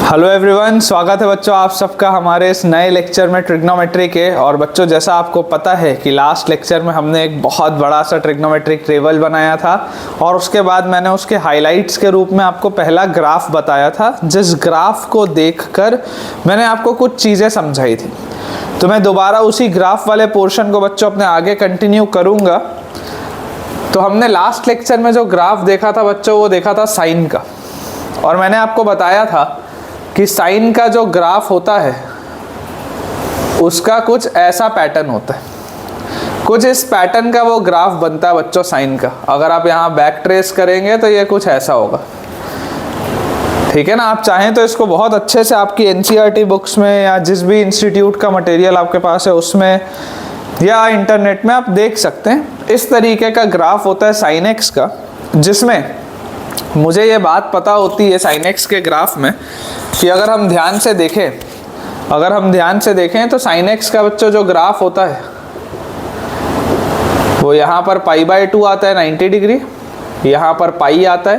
Hello everyone, स्वागत है बच्चों आप सबका हमारे इस नए लेक्चर में ट्रिग्नोमेट्री के। और बच्चों, जैसा आपको पता है कि लास्ट लेक्चर में हमने एक बहुत बड़ा सा ट्रिग्नोमेट्रिक टेबल बनाया था और उसके बाद मैंने उसके हाइलाइट्स के रूप में आपको पहला ग्राफ बताया था, जिस ग्राफ को देखकर मैंने आपको कुछ चीज़ें समझाई थी। तो मैं दोबारा उसी ग्राफ वाले पोर्शन को बच्चों अपने आगे कंटिन्यू करूँगा। तो हमने लास्ट लेक्चर में जो ग्राफ देखा था बच्चों, वो देखा था साइन का, और मैंने आपको बताया था कि साइन का जो ग्राफ होता है उसका कुछ ऐसा पैटर्न होता है, कुछ इस पैटर्न का वो ग्राफ बनता है बच्चों साइन का। अगर आप यहाँ बैक ट्रेस करेंगे तो ये कुछ ऐसा होगा, ठीक है ना। आप चाहें तो इसको बहुत अच्छे से आपकी एनसीईआरटी बुक्स में या जिस भी इंस्टीट्यूट का मटेरियल आपके पास है उसमें या इंटरनेट में आप देख सकते हैं। इस तरीके का ग्राफ होता है साइन एक्स का, जिसमें मुझे ये बात पता होती है साइन एक्स के ग्राफ में कि अगर हम ध्यान से देखें तो साइन एक्स का बच्चों जो ग्राफ होता है वो यहाँ पर π/2 आता है 90 डिग्री, यहाँ पर पाई आता है,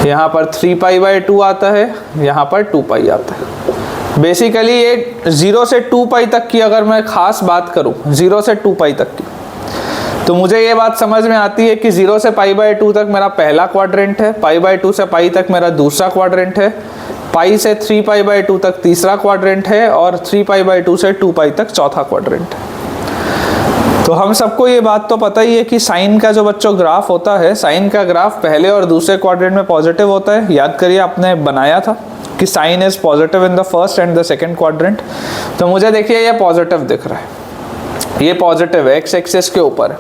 यहाँ पर 3π/2 आता है, यहाँ पर 2π आता है। बेसिकली ये 0 से 2π तक की अगर मैं खास बात करूँ, 0 से 2π तक की, तो मुझे ये बात समझ में आती है कि 0 से π/2 तक मेरा पहला क्वाड्रेंट है, π/2 से पाई तक मेरा दूसरा क्वाड्रेंट है, पाई से 3π/2 तक तीसरा क्वाड्रेंट है और 3π/2 से 2π तक चौथा क्वाड्रेंट है। तो हम सबको ये बात तो पता ही है कि साइन का जो बच्चों ग्राफ होता है, साइन का ग्राफ पहले और दूसरे क्वाड्रेंट में पॉजिटिव होता है। याद करिए, आपने बनाया था कि sine is positive in the first and the second quadrant. तो मुझे देखिए ये पॉजिटिव दिख रहा है, ये पॉजिटिव है, एक्स एक्सिस के ऊपर है।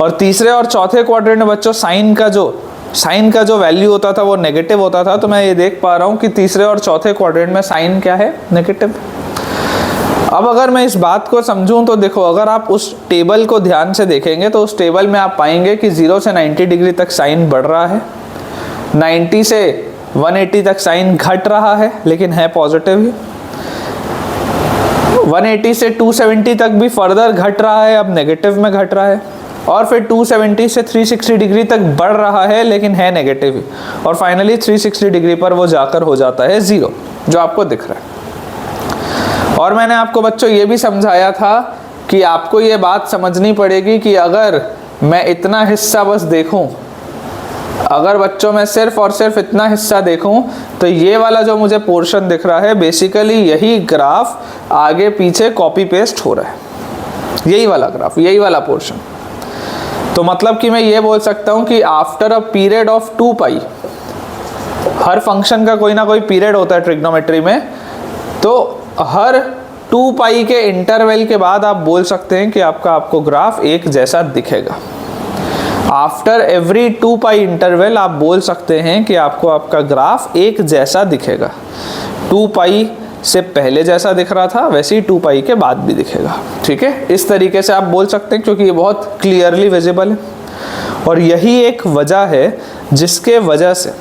और तीसरे और चौथे क्वाड्रेंट में बच्चों साइन का जो वैल्यू होता था वो नेगेटिव होता था। तो मैं ये देख पा रहा हूँ कि तीसरे और चौथे क्वाड्रेंट में साइन क्या है, नेगेटिव। अब अगर मैं इस बात को समझूं तो देखो, अगर आप उस टेबल को ध्यान से देखेंगे तो उस टेबल में आप पाएंगे कि 0 से 90 डिग्री तक साइन बढ़ रहा है, 90 से 180 तक साइन घट रहा है लेकिन है पॉजिटिव ही, 180 से 270 तक भी फर्दर घट रहा है, अब नेगेटिव में घट रहा है, और फिर 270 से 360 डिग्री तक बढ़ रहा है लेकिन है नेगेटिव ही, और फाइनली 360 डिग्री पर वो जाकर हो जाता है 0, जो आपको दिख रहा है। और मैंने आपको बच्चों ये भी समझाया था कि आपको ये बात समझनी पड़ेगी कि अगर मैं इतना हिस्सा बस देखूं, अगर बच्चों मैं सिर्फ और सिर्फ इतना हिस्सा देखूं, तो ये वाला जो मुझे पोर्शन दिख रहा है, बेसिकली यही ग्राफ आगे पीछे कॉपी पेस्ट हो रहा है, यही वाला ग्राफ, यही वाला पोर्शन। तो मतलब कि मैं ये बोल सकता हूं कि आफ्टर अ पीरियड ऑफ 2π, हर फंक्शन का कोई ना कोई पीरियड होता है ट्रिग्नोमेट्री में, तो हर 2π के इंटरवल के बाद आप बोल सकते हैं कि आपको ग्राफ एक जैसा दिखेगा। आफ्टर एवरी 2π इंटरवल आप बोल सकते हैं कि आपका ग्राफ एक जैसा दिखेगा। 2π से पहले जैसा दिख रहा था वैसे ही 2π के बाद भी दिखेगा, ठीक है। इस तरीके से आप बोल सकते हैं क्योंकि ये बहुत क्लियरली विजिबल है। और यही एक वजह है जिसके वजह से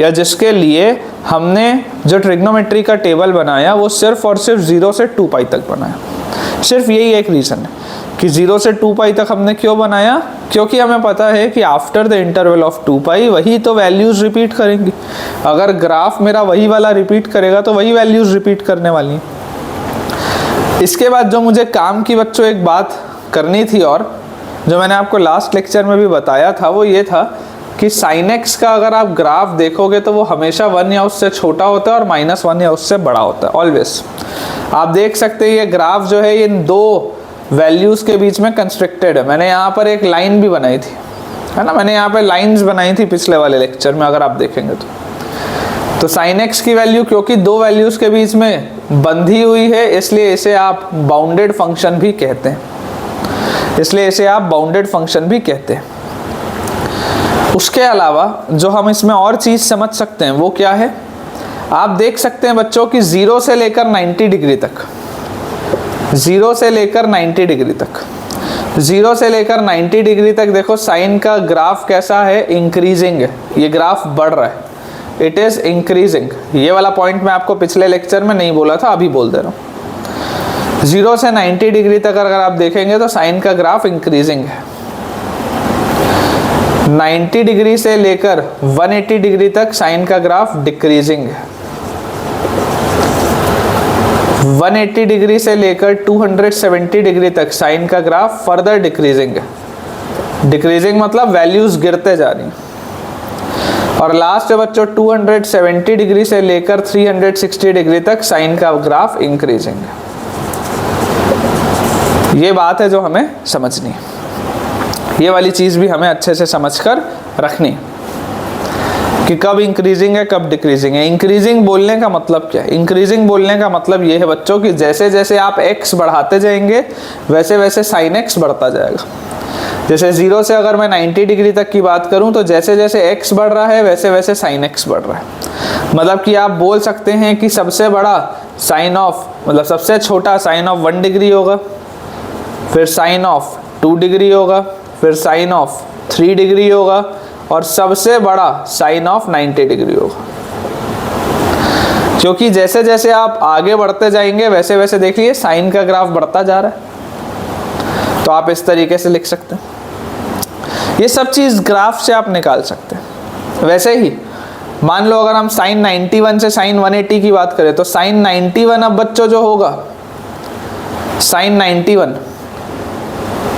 या जिसके लिए हमने जो ट्रिग्नोमेट्री का टेबल बनाया वो सिर्फ और सिर्फ 0 से 2π तक बनाया। सिर्फ यही एक रीज़न है कि 0 से 2π तक हमने क्यों बनाया, क्योंकि हमें पता है कि आफ्टर द इंटरवल ऑफ 2π वही तो वैल्यूज़ रिपीट करेंगी। अगर ग्राफ मेरा वही वाला रिपीट करेगा तो वही वैल्यूज़ रिपीट करने वाली हैं। इसके बाद जो मुझे काम की बच्चों एक बात करनी थी, और जो मैंने आपको लास्ट लेक्चर में भी बताया था, वो ये था कि साइन एक्स का अगर आप ग्राफ देखोगे तो वो हमेशा 1 या उससे छोटा होता है और -1 या उससे बड़ा होता है, ऑलवेज। आप देख सकते हैं ये ग्राफ जो है इन दो वैल्यूज़ के बीच में कंस्ट्रक्टेड है। मैंने यहाँ पर एक लाइन भी बनाई थी, है ना, मैंने यहाँ पर लाइंस बनाई थी पिछले वाले लेक्चर में, अगर आप देखेंगे तो साइन एक्स की वैल्यू क्योंकि दो वैल्यूज़ के बीच में बंधी हुई है, इसलिए इसे आप बाउंडेड फंक्शन भी कहते हैं, उसके अलावा जो हम इसमें और चीज़ समझ सकते हैं वो क्या है, आप देख सकते हैं बच्चों कि 0 से लेकर 90 डिग्री तक, 0 से लेकर 90 डिग्री तक, 0 से लेकर 90 डिग्री तक देखो साइन का ग्राफ कैसा है, इंक्रीजिंग है, ये ग्राफ बढ़ रहा है, इट इज़ इंक्रीजिंग। ये वाला पॉइंट मैं आपको पिछले लेक्चर में नहीं बोला था, अभी बोल दे रहा हूँ। 0 से 90 डिग्री तक अगर आप देखेंगे तो साइन का ग्राफ इंक्रीजिंग है। 90 डिग्री से लेकर 180 डिग्री तक साइन का ग्राफ डिक्रीजिंग है। 180 डिग्री से लेकर 270 डिग्री तक साइन का ग्राफ फर्दर डिक्रीजिंग है। डिक्रीजिंग मतलब वैल्यूज गिरते जा रही हैं। और लास्ट है बच्चों 270 डिग्री से लेकर 360 डिग्री तक साइन का ग्राफ इंक्रीजिंग है। ये बात है जो हमें समझनी है। ये वाली चीज़ भी हमें अच्छे से समझकर रखनी है कि कब इंक्रीजिंग है कब डिक्रीजिंग है। इंक्रीजिंग बोलने का मतलब क्या है? इंक्रीजिंग बोलने का मतलब ये है बच्चों कि जैसे जैसे आप x बढ़ाते जाएंगे वैसे वैसे साइन x बढ़ता जाएगा। जैसे 0 से अगर मैं 90 डिग्री तक की बात करूं तो जैसे जैसे x बढ़ रहा है वैसे वैसे साइन x बढ़ रहा है। मतलब कि आप बोल सकते हैं कि सबसे बड़ा साइन ऑफ मतलब सबसे छोटा साइन ऑफ 1 डिग्री होगा, फिर साइन ऑफ 2 डिग्री होगा, फिर साइन ऑफ 3 डिग्री होगा और सबसे बड़ा साइन ऑफ 90 डिग्री होगा। क्योंकि जैसे जैसे आप आगे बढ़ते जाएंगे वैसे वैसे देखिए साइन का ग्राफ बढ़ता जा रहा है। तो आप इस तरीके से लिख सकते हैं। ये सब चीज़ ग्राफ से आप निकाल सकते हैं। वैसे ही मान लो अगर हम साइन 91 से साइन 180 की बात करें तो साइन 91 अब बच्चों जो होगा साइन 91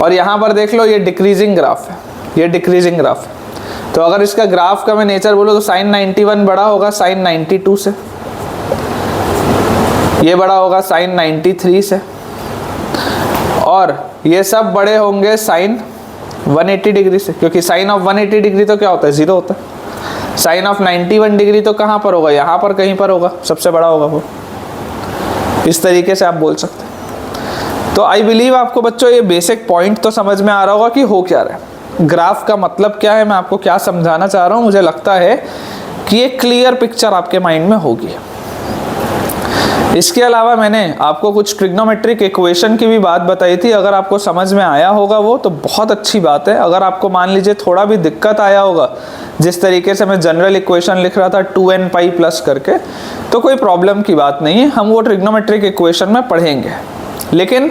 और यहाँ पर देख लो ये डिक्रीजिंग ग्राफ है, ये डिक्रीजिंग ग्राफ है। तो अगर इसका ग्राफ का मैं नेचर बोलो तो साइन 91 बड़ा होगा साइन 92 से, ये बड़ा होगा साइन 93 से और ये सब बड़े होंगे साइन 180 डिग्री से। क्योंकि साइन ऑफ 180 डिग्री तो क्या होता है? 0 होता है। साइन ऑफ 91 डिग्री तो कहाँ पर होगा? यहाँ पर कहीं पर होगा, सबसे बड़ा होगा वो। इस तरीके से आप बोल सकते हैं। तो आई बिलीव आपको बच्चों ये बेसिक पॉइंट तो समझ में आ रहा होगा कि हो क्या रहा है, ग्राफ का मतलब क्या है, मैं आपको क्या समझाना चाह रहा हूँ। मुझे लगता है कि एक क्लियर पिक्चर आपके माइंड में होगी। इसके अलावा मैंने आपको कुछ ट्रिग्नोमेट्रिक इक्वेशन की भी बात बताई थी। अगर आपको समझ में आया होगा वो तो बहुत अच्छी बात है। अगर आपको मान लीजिए थोड़ा भी दिक्कत आया होगा, जिस तरीके से मैं जनरल इक्वेशन लिख रहा था 2n पाई प्लस करके, तो कोई प्रॉब्लम की बात नहीं है, हम वो ट्रिग्नोमेट्रिक इक्वेशन में पढ़ेंगे। लेकिन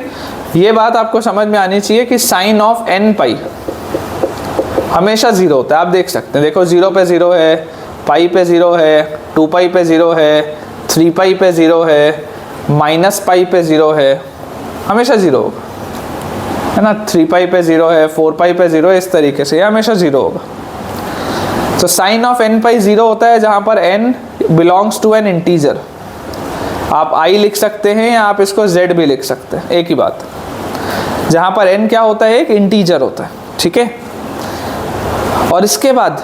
ये बात आपको समझ में आनी चाहिए कि साइन ऑफ n पाई हमेशा 0 होता है। आप देख सकते हैं, देखो 0 पे 0 है, पाई पे 0 है, 2 पाई पे 0 है, 3 पाई पे 0 है, माइनस पाई पे 0 है, हमेशा 0 होगा, है ना। 3 पाई पे 0 है, 4 पाई पे 0 है, इस तरीके से ये हमेशा 0 होगा। तो साइन ऑफ n पाई 0 होता है जहाँ पर n belongs to an integer. आप i लिख सकते हैं या आप इसको z भी लिख सकते हैं, एक ही बात। जहाँ पर n क्या होता है? एक इंटीजर होता है, ठीक है। और इसके बाद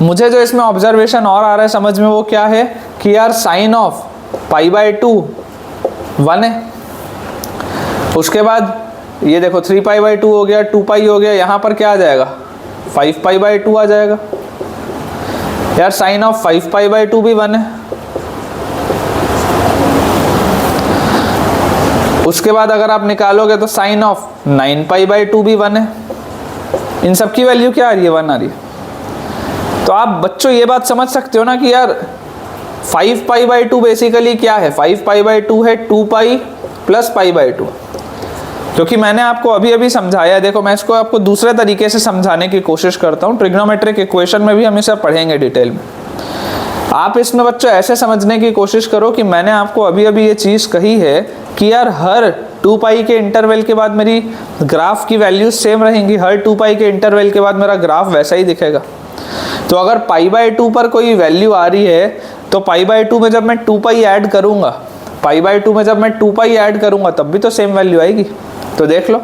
मुझे जो इसमें ऑब्जर्वेशन और आ रहा है समझ में वो क्या है कि यार साइन ऑफ पाई बाय 2 1 है। उसके बाद ये देखो 3 पाई बाय 2 हो गया, 2 पाई हो गया, यहाँ पर क्या आ जाएगा? 5 पाई बाय 2 आ जाएगा। यार साइन ऑफ 5 पाई बाय 2 भी 1 है। उसके बाद अगर आप निकालोगे तो साइन ऑफ 9 पाई बाय 2 भी 1 है। इन सब की वैल्यू क्या आ रही है? 1 आ रही है। तो आप बच्चों ये बात समझ सकते हो ना कि यार 5 पाई बाय 2 बेसिकली क्या है? 5 पाई बाय 2 है 2 पाई प्लस पाई बाय 2। क्योंकि मैंने आपको अभी अभी समझाया, देखो मैं इसको आपको दूसरे तरीके से समझाने की कोशिश करता हूँ। ट्रिग्नोमेट्रिक इक्वेशन में भी हम इसे पढ़ेंगे डिटेल में। आप इसमें बच्चों ऐसे समझने की कोशिश करो कि मैंने आपको अभी अभी ये चीज़ कही है कि यार हर 2 पाई के इंटरवल के बाद मेरी ग्राफ की वैल्यूज सेम रहेंगी। हर 2 पाई के इंटरवल के बाद मेरा ग्राफ वैसा ही दिखेगा। तो अगर पाई बाय 2 पर कोई वैल्यू आ रही है तो पाई बाय 2 में जब मैं 2 पाई ऐड करूँगा, पाई बाय 2 में जब मैं 2 पाई ऐड करूँगा तब भी तो सेम वैल्यू आएगी। तो देख लो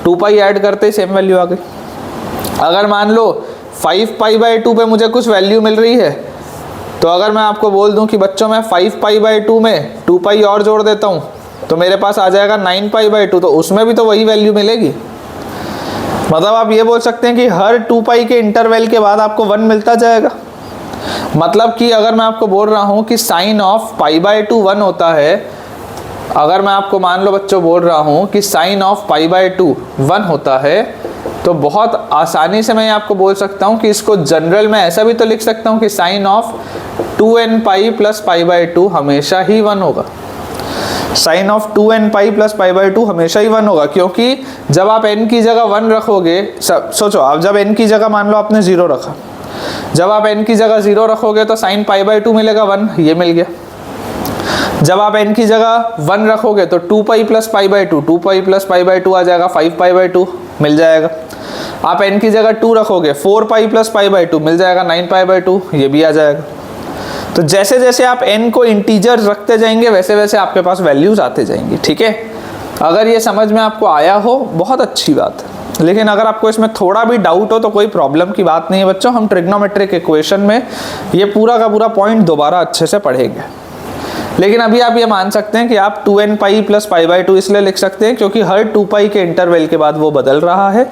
2 पाई ऐड करते ही सेम वैल्यू आ गई। अगर मान लो 5 पाई बाय 2 पे मुझे कुछ वैल्यू मिल रही है, तो अगर मैं आपको बोल दूं कि बच्चों मैं 5 पाई बाय 2 में 2 पाई और जोड़ देता हूं तो मेरे पास आ जाएगा 9 पाई बाय 2, तो उसमें भी तो वही वैल्यू मिलेगी। मतलब आप ये बोल सकते हैं कि हर 2 पाई के इंटरवल के बाद आपको 1 मिलता जाएगा। मतलब कि अगर मैं आपको बोल रहा हूं कि साइन ऑफ पाई बाय 2 1 होता है, अगर मैं आपको मान लो बच्चों बोल रहा हूं कि साइन ऑफ पाई बाय 2 1 होता है, तो बहुत आसानी से मैं आपको बोल सकता हूं कि इसको जनरल में ऐसा भी तो लिख सकता हूं कि sine of 2n pi plus pi by 2 हमेशा ही 1 होगा। Sine of 2n pi plus pi by 2 हमेशा ही 1 होगा, क्योंकि जब आप n की जगह 1 रखोगे, सोचो आप जब n की जगह मान लो आपने 0 रखा, जब आप n की जगह 0 रखोगे तो साइन पाई बाई 2 मिलेगा 1, ये मिल गया। जब आप n की जगह 1 रखोगे तो 2 pi plus pi by 2, 2 pi plus pi by 2 आ जाएगा, 5 पाई बाई 2 मिल जाएगा। आप n की जगह 2 रखोगे, 4 पाई प्लस पाई बाई 2 मिल जाएगा, 9 पाई बाई 2 ये भी आ जाएगा। तो जैसे जैसे आप n को इंटीजर रखते जाएंगे वैसे वैसे आपके पास वैल्यूज आते जाएंगी, ठीक है। अगर ये समझ में आपको आया हो बहुत अच्छी बात है, लेकिन अगर आपको इसमें थोड़ा भी डाउट हो तो कोई प्रॉब्लम की बात नहीं है बच्चों। हम ट्रिग्नोमेट्रिक इक्वेशन में ये पूरा का पूरा पॉइंट दोबारा अच्छे से पढ़ेंगे। लेकिन अभी आप ये मान सकते हैं कि आप 2n pi plus pi by 2 इसलिए लिख सकते हैं क्योंकि हर 2 पाई के इंटरवल के बाद वो बदल रहा है,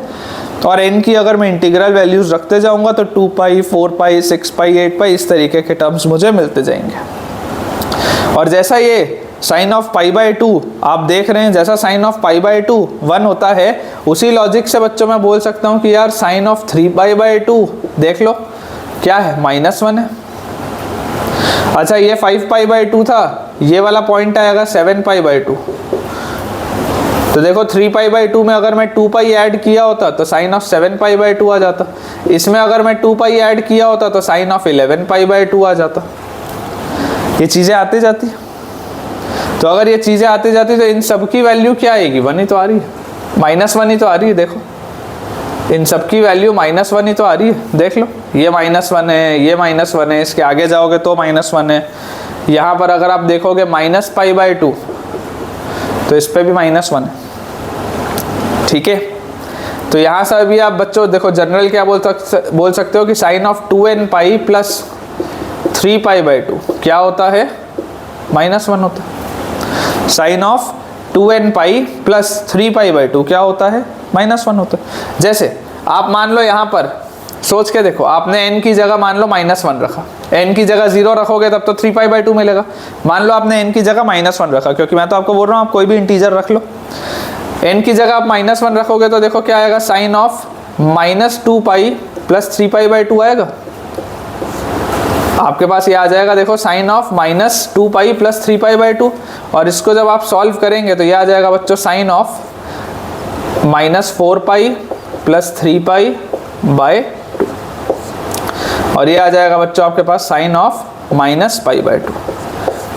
और n की अगर मैं इंटीग्रल वैल्यूज रखते जाऊंगा तो 2 पाई 4 पाई 6 पाई 8 पाई इस तरीके के टर्म्स मुझे मिलते जाएंगे। और जैसा ये साइन ऑफ पाई बाई 2 आप देख रहे हैं, जैसा साइन ऑफ पाई बाई 2 1 होता है, उसी लॉजिक से बच्चों मैं बोल सकता हूँ कि यार साइन ऑफ 3 पाई बाई 2 देख लो क्या है, -1 है। अच्छा ये 5 पाई बाई 2 था, ये वाला पॉइंट आएगा 7 पाई बाई 2। तो देखो 3 पाई बाई 2 में अगर मैं 2 पाई ऐड किया होता तो साइन ऑफ 7 पाई बाई 2 आ जाता। इसमें अगर मैं 2 पाई ऐड किया होता तो साइन ऑफ 11 पाई बाई 2 आ जाता। ये चीज़ें आती जाती। तो अगर ये चीज़ें आती जाती तो इन सब की वैल्यू क्या आएगी, 1 ही तो आ रही है, -1 ही तो आ रही है। देखो इन सब की वैल्यू -1 ही तो आ रही है, देख लो ये -1 है, ये -1 है, इसके आगे जाओगे तो -1 है। यहाँ पर अगर आप देखोगे माइनस पाई बाई 2 तो इस पर भी -1 है, ठीक है। तो यहाँ से भी आप बच्चों देखो जनरल क्या बोल सकते हो कि sine of 2n pi plus 3 pi by 2 क्या होता है, -1 होता है। Sine of 2n pi plus 3 pi by 2 क्या होता है, -1 होता है। जैसे आप मान लो यहाँ पर सोच के देखो, आपने n की जगह मान लो -1 रखा, n की जगह 0 रखोगे तब तो 3 पाई बाई 2 मिलेगा। मान लो आपने n की जगह -1 रखा, क्योंकि मैं तो आपको बोल रहा हूँ आप कोई भी इंटीजर रख लो, n की जगह आप -1 रखोगे तो देखो क्या आएगा, sine of -2 pi plus 3 pi by 2 आएगा आपके पास। ये आ जाएगा देखो sine of -2 pi plus 3 pi by 2, और इसको जब आप सॉल्व करेंगे तो ये आ जाएगा बच्चों sine of -4 pi plus 3 pi by 2, और ये आ जाएगा बच्चों आपके पास साइन ऑफ -पाई बाई 2।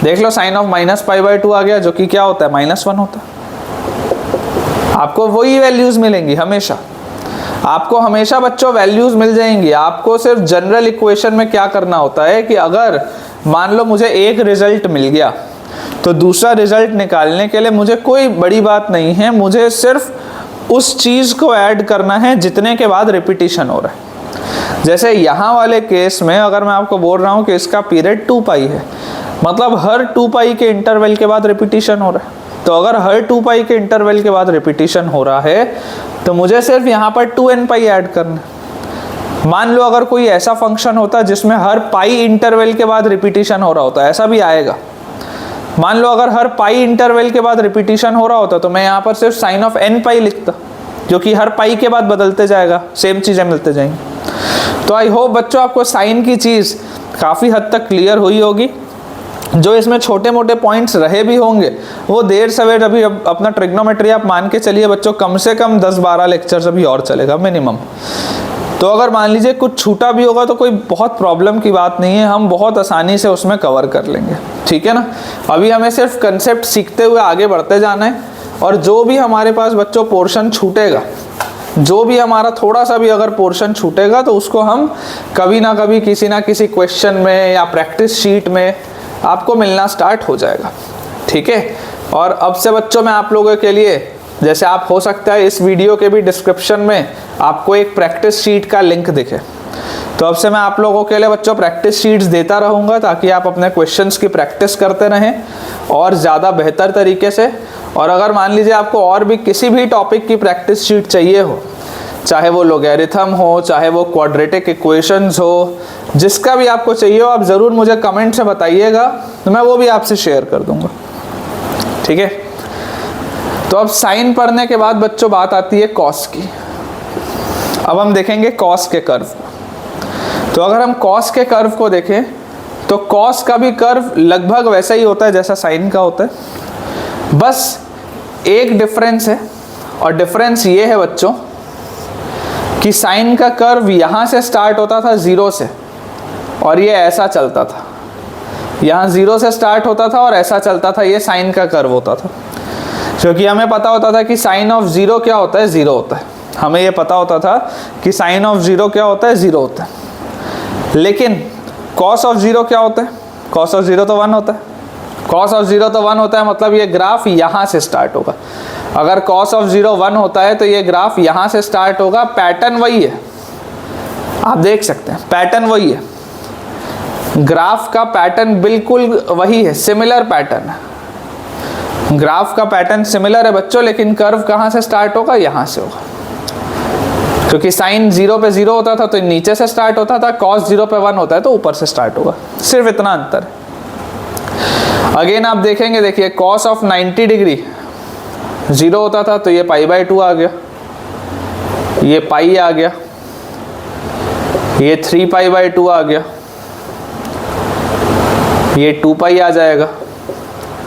देख लो साइन ऑफ -पाई बाई 2 आ गया, जो कि क्या होता है, -1 होता है। आपको वही वैल्यूज मिलेंगी हमेशा, आपको हमेशा बच्चों वैल्यूज मिल जाएंगी। आपको सिर्फ जनरल इक्वेशन में क्या करना होता है कि अगर मान लो मुझे एक रिजल्ट मिल गया तो दूसरा रिजल्ट निकालने के लिए मुझे कोई बड़ी बात नहीं है, मुझे सिर्फ उस चीज़ को ऐड करना है जितने के बाद रिपीटिशन हो रहा है। जैसे यहाँ वाले केस में अगर मैं आपको बोल रहा हूँ कि इसका पीरियड 2 पाई है, मतलब हर 2 पाई के इंटरवल के बाद रिपीटिशन हो रहा है। तो अगर हर 2 पाई के इंटरवल के बाद रिपीटिशन हो रहा है तो मुझे सिर्फ यहाँ पर 2n पाई ऐड करना है। मान लो अगर कोई ऐसा फंक्शन होता जिसमें हर पाई इंटरवल के बाद रिपीटिशन हो रहा होता, ऐसा भी आएगा। मान लो अगर हर पाई इंटरवल के बाद रिपीटिशन हो रहा होता तो मैं यहाँ पर सिर्फ साइन ऑफ n पाई लिखता, जो कि हर पाई के बाद बदलते जाएगा, सेम चीज़ें मिलते जाएंगी। तो आई होप बच्चों आपको साइन की चीज़ काफ़ी हद तक क्लियर हुई होगी। जो इसमें छोटे मोटे पॉइंट्स रहे भी होंगे वो देर सवेर अभी अपना ट्रिग्नोमेट्री आप मान के चलिए बच्चों, कम से कम 10-12 लेक्चर्स अभी और चलेगा मिनिमम। तो अगर मान लीजिए कुछ छूटा भी होगा तो कोई बहुत प्रॉब्लम की बात नहीं है, हम बहुत आसानी से उसमें कवर कर लेंगे, ठीक है ना। अभी हमें सिर्फ कंसेप्ट सीखते हुए आगे बढ़ते जाना है, और जो भी हमारे पास बच्चों पोर्शन छूटेगा, जो भी हमारा थोड़ा सा भी अगर पोर्शन छूटेगा तो उसको हम कभी ना कभी किसी ना किसी क्वेश्चन में या प्रैक्टिस शीट में आपको मिलना स्टार्ट हो जाएगा, ठीक है। और अब से बच्चों मैं आप लोगों के लिए, जैसे आप हो सकता है इस वीडियो के भी डिस्क्रिप्शन में आपको एक प्रैक्टिस शीट का लिंक दिखे, तो अब से मैं आप लोगों के लिए बच्चों प्रैक्टिस शीट्स देता रहूँगा ताकि आप अपने क्वेश्चंस की प्रैक्टिस करते रहें और ज़्यादा बेहतर तरीके से। और अगर मान लीजिए आपको और भी किसी भी टॉपिक की प्रैक्टिस शीट चाहिए हो, चाहे वो लोगैरिथम हो, चाहे वो क्वाड्रेटिक इक्वेशंस हो, जिसका भी आपको चाहिए हो आप ज़रूर मुझे कमेंट से बताइएगा, तो मैं वो भी आपसे शेयर कर दूंगा, ठीक है। तो अब साइन पढ़ने के बाद बच्चों बात आती है कॉस की। अब हम देखेंगे कॉस के कर्व। तो अगर हम कॉस के कर्व को देखें तो कॉस का भी कर्व लगभग वैसा ही होता है जैसा साइन का होता है। बस एक डिफरेंस है, और डिफरेंस ये है बच्चों कि साइन का कर्व यहाँ से स्टार्ट होता था 0 से, और ये ऐसा चलता था। यहाँ 0 से स्टार्ट होता था और ऐसा चलता था, ये साइन का कर्व होता था। क्योंकि हमें पता होता था कि साइन ऑफ 0 क्या होता है, 0 होता है। हमें ये पता होता था कि साइन ऑफ 0 क्या होता है, 0 होता है। लेकिन कॉस ऑफ 0 क्या होता है, कॉस ऑफ 0 तो 1 होता है। कॉस ऑफ 0 तो 1 होता है, मतलब ये ग्राफ यहाँ से स्टार्ट होगा। अगर कॉस ऑफ 0 1 होता है तो ये ग्राफ यहाँ से स्टार्ट होगा। पैटर्न वही है, आप देख सकते हैं, पैटर्न वही है। ग्राफ का पैटर्न बिल्कुल वही है, सिमिलर पैटर्न है। ग्राफ का पैटर्न सिमिलर है बच्चों, लेकिन कर्व कहाँ से स्टार्ट होगा, यहाँ से होगा। क्योंकि साइन 0 पे 0 होता था तो नीचे से स्टार्ट होता था, कॉस 0 पे 1 होता है तो ऊपर से स्टार्ट होगा। सिर्फ इतना अंतर है। अगेन आप देखेंगे, देखिए कॉस ऑफ 90 डिग्री 0 होता था तो ये π/2 आ गया, ये पाई आ गया, ये 3π/2 आ गया, ये 2π आ जाएगा।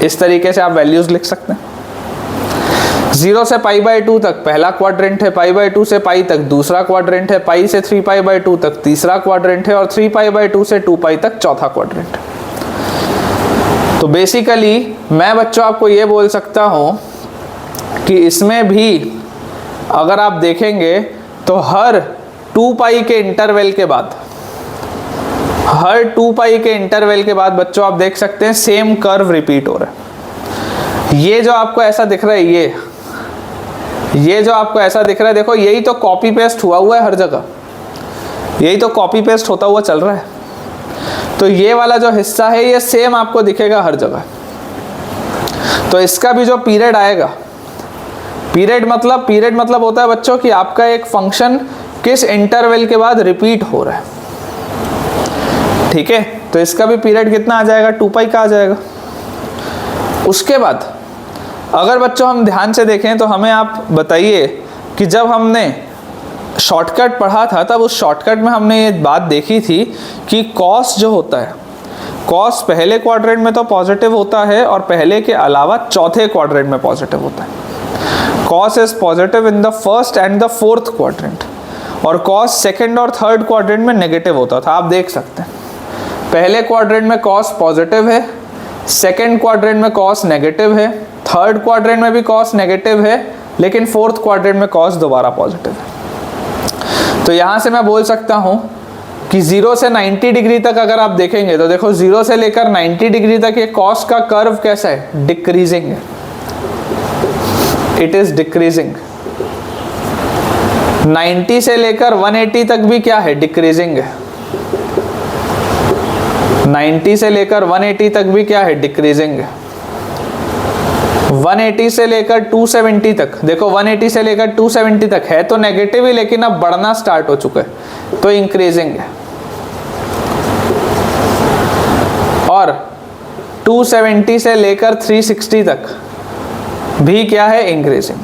इस तरीके से आप वैल्यूज लिख सकते हैं। 0 से π/2 तक पहला क्वाड्रेंट है, π/2 से पाई तक दूसरा क्वाड्रेंट है, पाई से 3π/2 तक तीसरा क्वाड्रेंट है, और 3π/2 से 2π तक चौथा क्वाड्रेंट है। तो बेसिकली मैं बच्चों आपको ये बोल सकता हूँ कि इसमें भी अगर आप देखेंगे तो हर 2π के इंटरवल के बाद, हर 2π के इंटरवल के बाद बच्चों आप देख सकते हैं सेम कर्व रिपीट हो रहा है। ये जो आपको ऐसा दिख रहा है, ये जो आपको ऐसा दिख रहा है, देखो यही तो कॉपी पेस्ट हुआ है हर जगह, यही तो कॉपी पेस्ट होता हुआ चल रहा है। तो ये वाला जो हिस्सा है ये सेम आपको दिखेगा हर जगह। तो इसका भी जो पीरियड आएगा, पीरियड मतलब होता है बच्चों कि आपका एक फंक्शन किस इंटरवल के बाद रिपीट हो रहा है। ठीक है, तो इसका भी पीरियड कितना आ जाएगा, 2π का आ जाएगा। उसके बाद अगर बच्चों हम ध्यान से देखें तो हमें आप बताइए कि जब हमने शॉर्टकट पढ़ा था तब उस शॉर्टकट में हमने ये बात देखी थी कि कॉस जो होता है, कॉस पहले क्वाड्रेंट में तो पॉजिटिव होता है और पहले के अलावा चौथे क्वाड्रेंट में पॉजिटिव होता है। Cos is positive in the first and the fourth quadrant, और कॉस सेकेंड और थर्ड क्वाड्रेंट में नेगेटिव होता था। आप देख सकते हैं पहले क्वाड्रेंट में कॉस पॉजिटिव है, सेकेंड क्वाड्रेंट में कॉस नेगेटिव है, थर्ड क्वाड्रेंट में भी कॉस नेगेटिव है, लेकिन फोर्थ क्वाड्रेंट में कॉस दोबारा पॉजिटिव है। तो यहाँ से मैं बोल सकता हूँ कि 0 से 90 डिग्री तक अगर आप देखेंगे तो देखो 0 से लेकर 90 डिग्री तक ये कॉस का कर्व कैसा है, डिक्रीजिंग है, इट इज डिक्रीजिंग। 90 से लेकर 180 तक भी क्या है, डिक्रीजिंग है। 90 से लेकर 180 तक भी क्या है, डिक्रीजिंग है। 180 से लेकर 270 तक, देखो 180 से लेकर 270 तक है तो नेगेटिव ही, लेकिन अब बढ़ना स्टार्ट हो चुका है तो इंक्रीजिंग है। और 270 से लेकर 360 तक भी क्या है, इंक्रीजिंग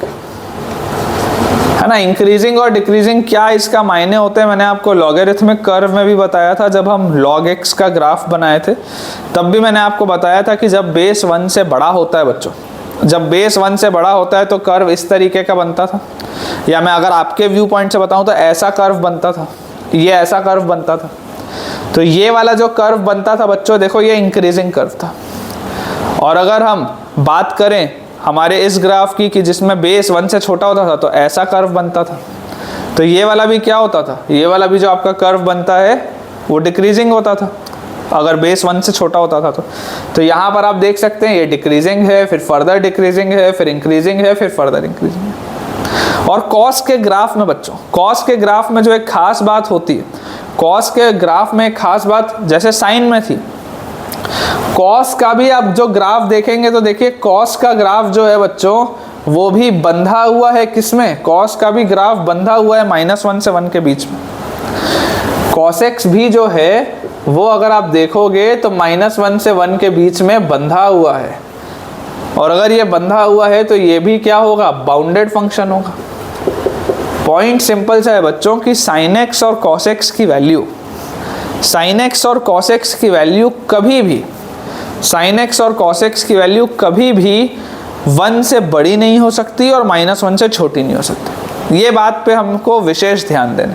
है ना। इंक्रीजिंग और डिक्रीजिंग क्या इसका मायने होते हैं, मैंने आपको लॉगरिथमिक कर्व में भी बताया था। जब हम log x का ग्राफ बनाए थे तब भी मैंने आपको बताया था कि जब बेस 1 से बड़ा होता है बच्चों, जब बेस 1 से बड़ा होता है तो कर्व इस तरीके का बनता था, या मैं अगर आपके व्यू पॉइंट से बताऊं तो ऐसा कर्व बनता था, ये ऐसा कर्व बनता था। तो ये वाला जो कर्व बनता था बच्चों, देखो ये इंक्रीजिंग कर्व था। और अगर हम बात करें हमारे इस ग्राफ की कि जिसमें बेस 1 से छोटा होता था तो ऐसा कर्व बनता था। तो ये वाला भी क्या होता था, ये वाला भी जो आपका कर्व बनता है वो डिक्रीजिंग होता था अगर बेस 1 से छोटा होता था तो यहाँ पर आप देख सकते हैं ये डिक्रीजिंग है, फिर फर्दर डिक्रीजिंग है, फिर इंक्रीजिंग है, फिर फर्दर इंक्रीजिंग है। और कॉस के ग्राफ में बच्चों, कॉस के ग्राफ में जो एक खास बात होती है, कॉस के ग्राफ में एक खास बात जैसे साइन में थी, कॉस का भी आप जो ग्राफ देखेंगे तो देखिए कॉस का ग्राफ जो है बच्चों वो भी बंधा हुआ है किसमें, कॉस का भी ग्राफ बंधा हुआ है -1 से 1 के बीच में। कॉस एक्स भी जो है वो अगर आप देखोगे तो -1 से 1 के बीच में बंधा हुआ है, और अगर ये बंधा हुआ है तो ये भी क्या होगा, बाउंडेड फंक्शन होगा। पॉइंट सिंपल सा है बच्चों कि साइन एक्स और कॉस एक्स की वैल्यू, साइन एक्स और कॉस एक्स की वैल्यू कभी भी, साइन एक्स और कॉस एक्स की वैल्यू कभी भी 1 से बड़ी नहीं हो सकती और -1 से छोटी नहीं हो सकती। ये बात पे हमको विशेष ध्यान देना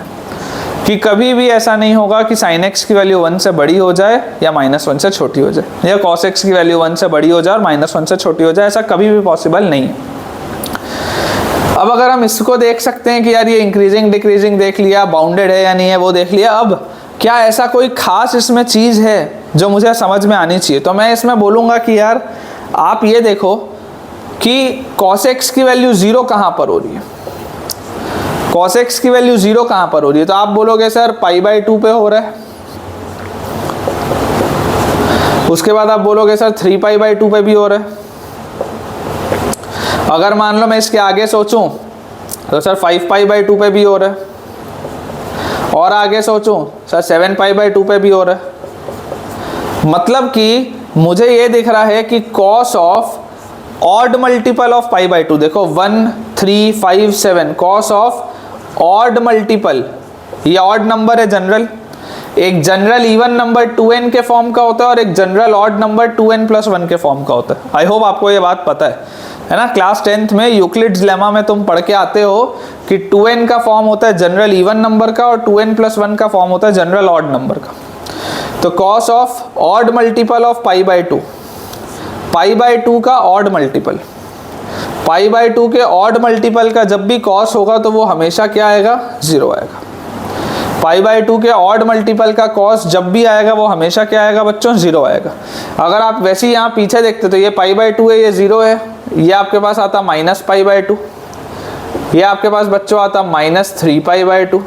कि कभी भी ऐसा नहीं होगा कि sin x की वैल्यू 1 से बड़ी हो जाए या -1 से छोटी हो जाए, या cos x की वैल्यू 1 से बड़ी हो जाए और -1 से छोटी हो जाए, ऐसा कभी भी पॉसिबल नहीं है। अब अगर हम इसको देख सकते हैं कि यार ये इंक्रीजिंग डिक्रीजिंग देख लिया, बाउंडेड है या नहीं है वो देख लिया, अब क्या ऐसा कोई खास इसमें चीज़ है जो मुझे समझ में आनी चाहिए? तो मैं इसमें बोलूँगा कि यार आप ये देखो कि cos x की वैल्यू 0 कहाँ पर हो रही है, cos x की वैल्यू 0 कहाँ पर हो रही है? तो आप बोलोगे सर π/2 पे हो रहा है, उसके बाद आप बोलोगे सर 3π/2 पे भी हो रहा है। अगर मान लो मैं इसके आगे सोचूं तो सर 5π/2 पे भी हो रहा है, और आगे सोचूं सर 7π/2 पे भी हो रहा है। मतलब कि मुझे ये दिख रहा है कि cos of odd multiple of π/2, देखो 1 3 5 7, cos ऑफ ऑड मल्टीपल, ये ऑड नंबर है जनरल, एक जनरल इवन नंबर 2n के फॉर्म का होता है और एक जनरल ऑड नंबर 2n+1 के फॉर्म का होता है। आई होप आपको ये बात पता है ना? क्लास 10th में यूक्लिड्स लेमा में तुम पढ़ के आते हो कि 2n का फॉर्म होता है जनरल इवन नंबर का और 2n+1 का फॉर्म होता है जनरल ऑड नंबर का। तो cos of odd multiple of π/2, π/2 का ऑड मल्टीपल, π/2 के ऑड मल्टीपल का जब भी cos होगा तो वो हमेशा क्या आएगा? 0 आएगा। π/2 के ऑड मल्टीपल का cos जब भी आएगा वो हमेशा क्या आएगा बच्चों? 0 आएगा। अगर आप वैसे ही यहाँ पीछे देखते तो ये π/2 है, ये 0 है, ये आपके पास आता -π/2, ये आपके पास बच्चों आता -3π/2।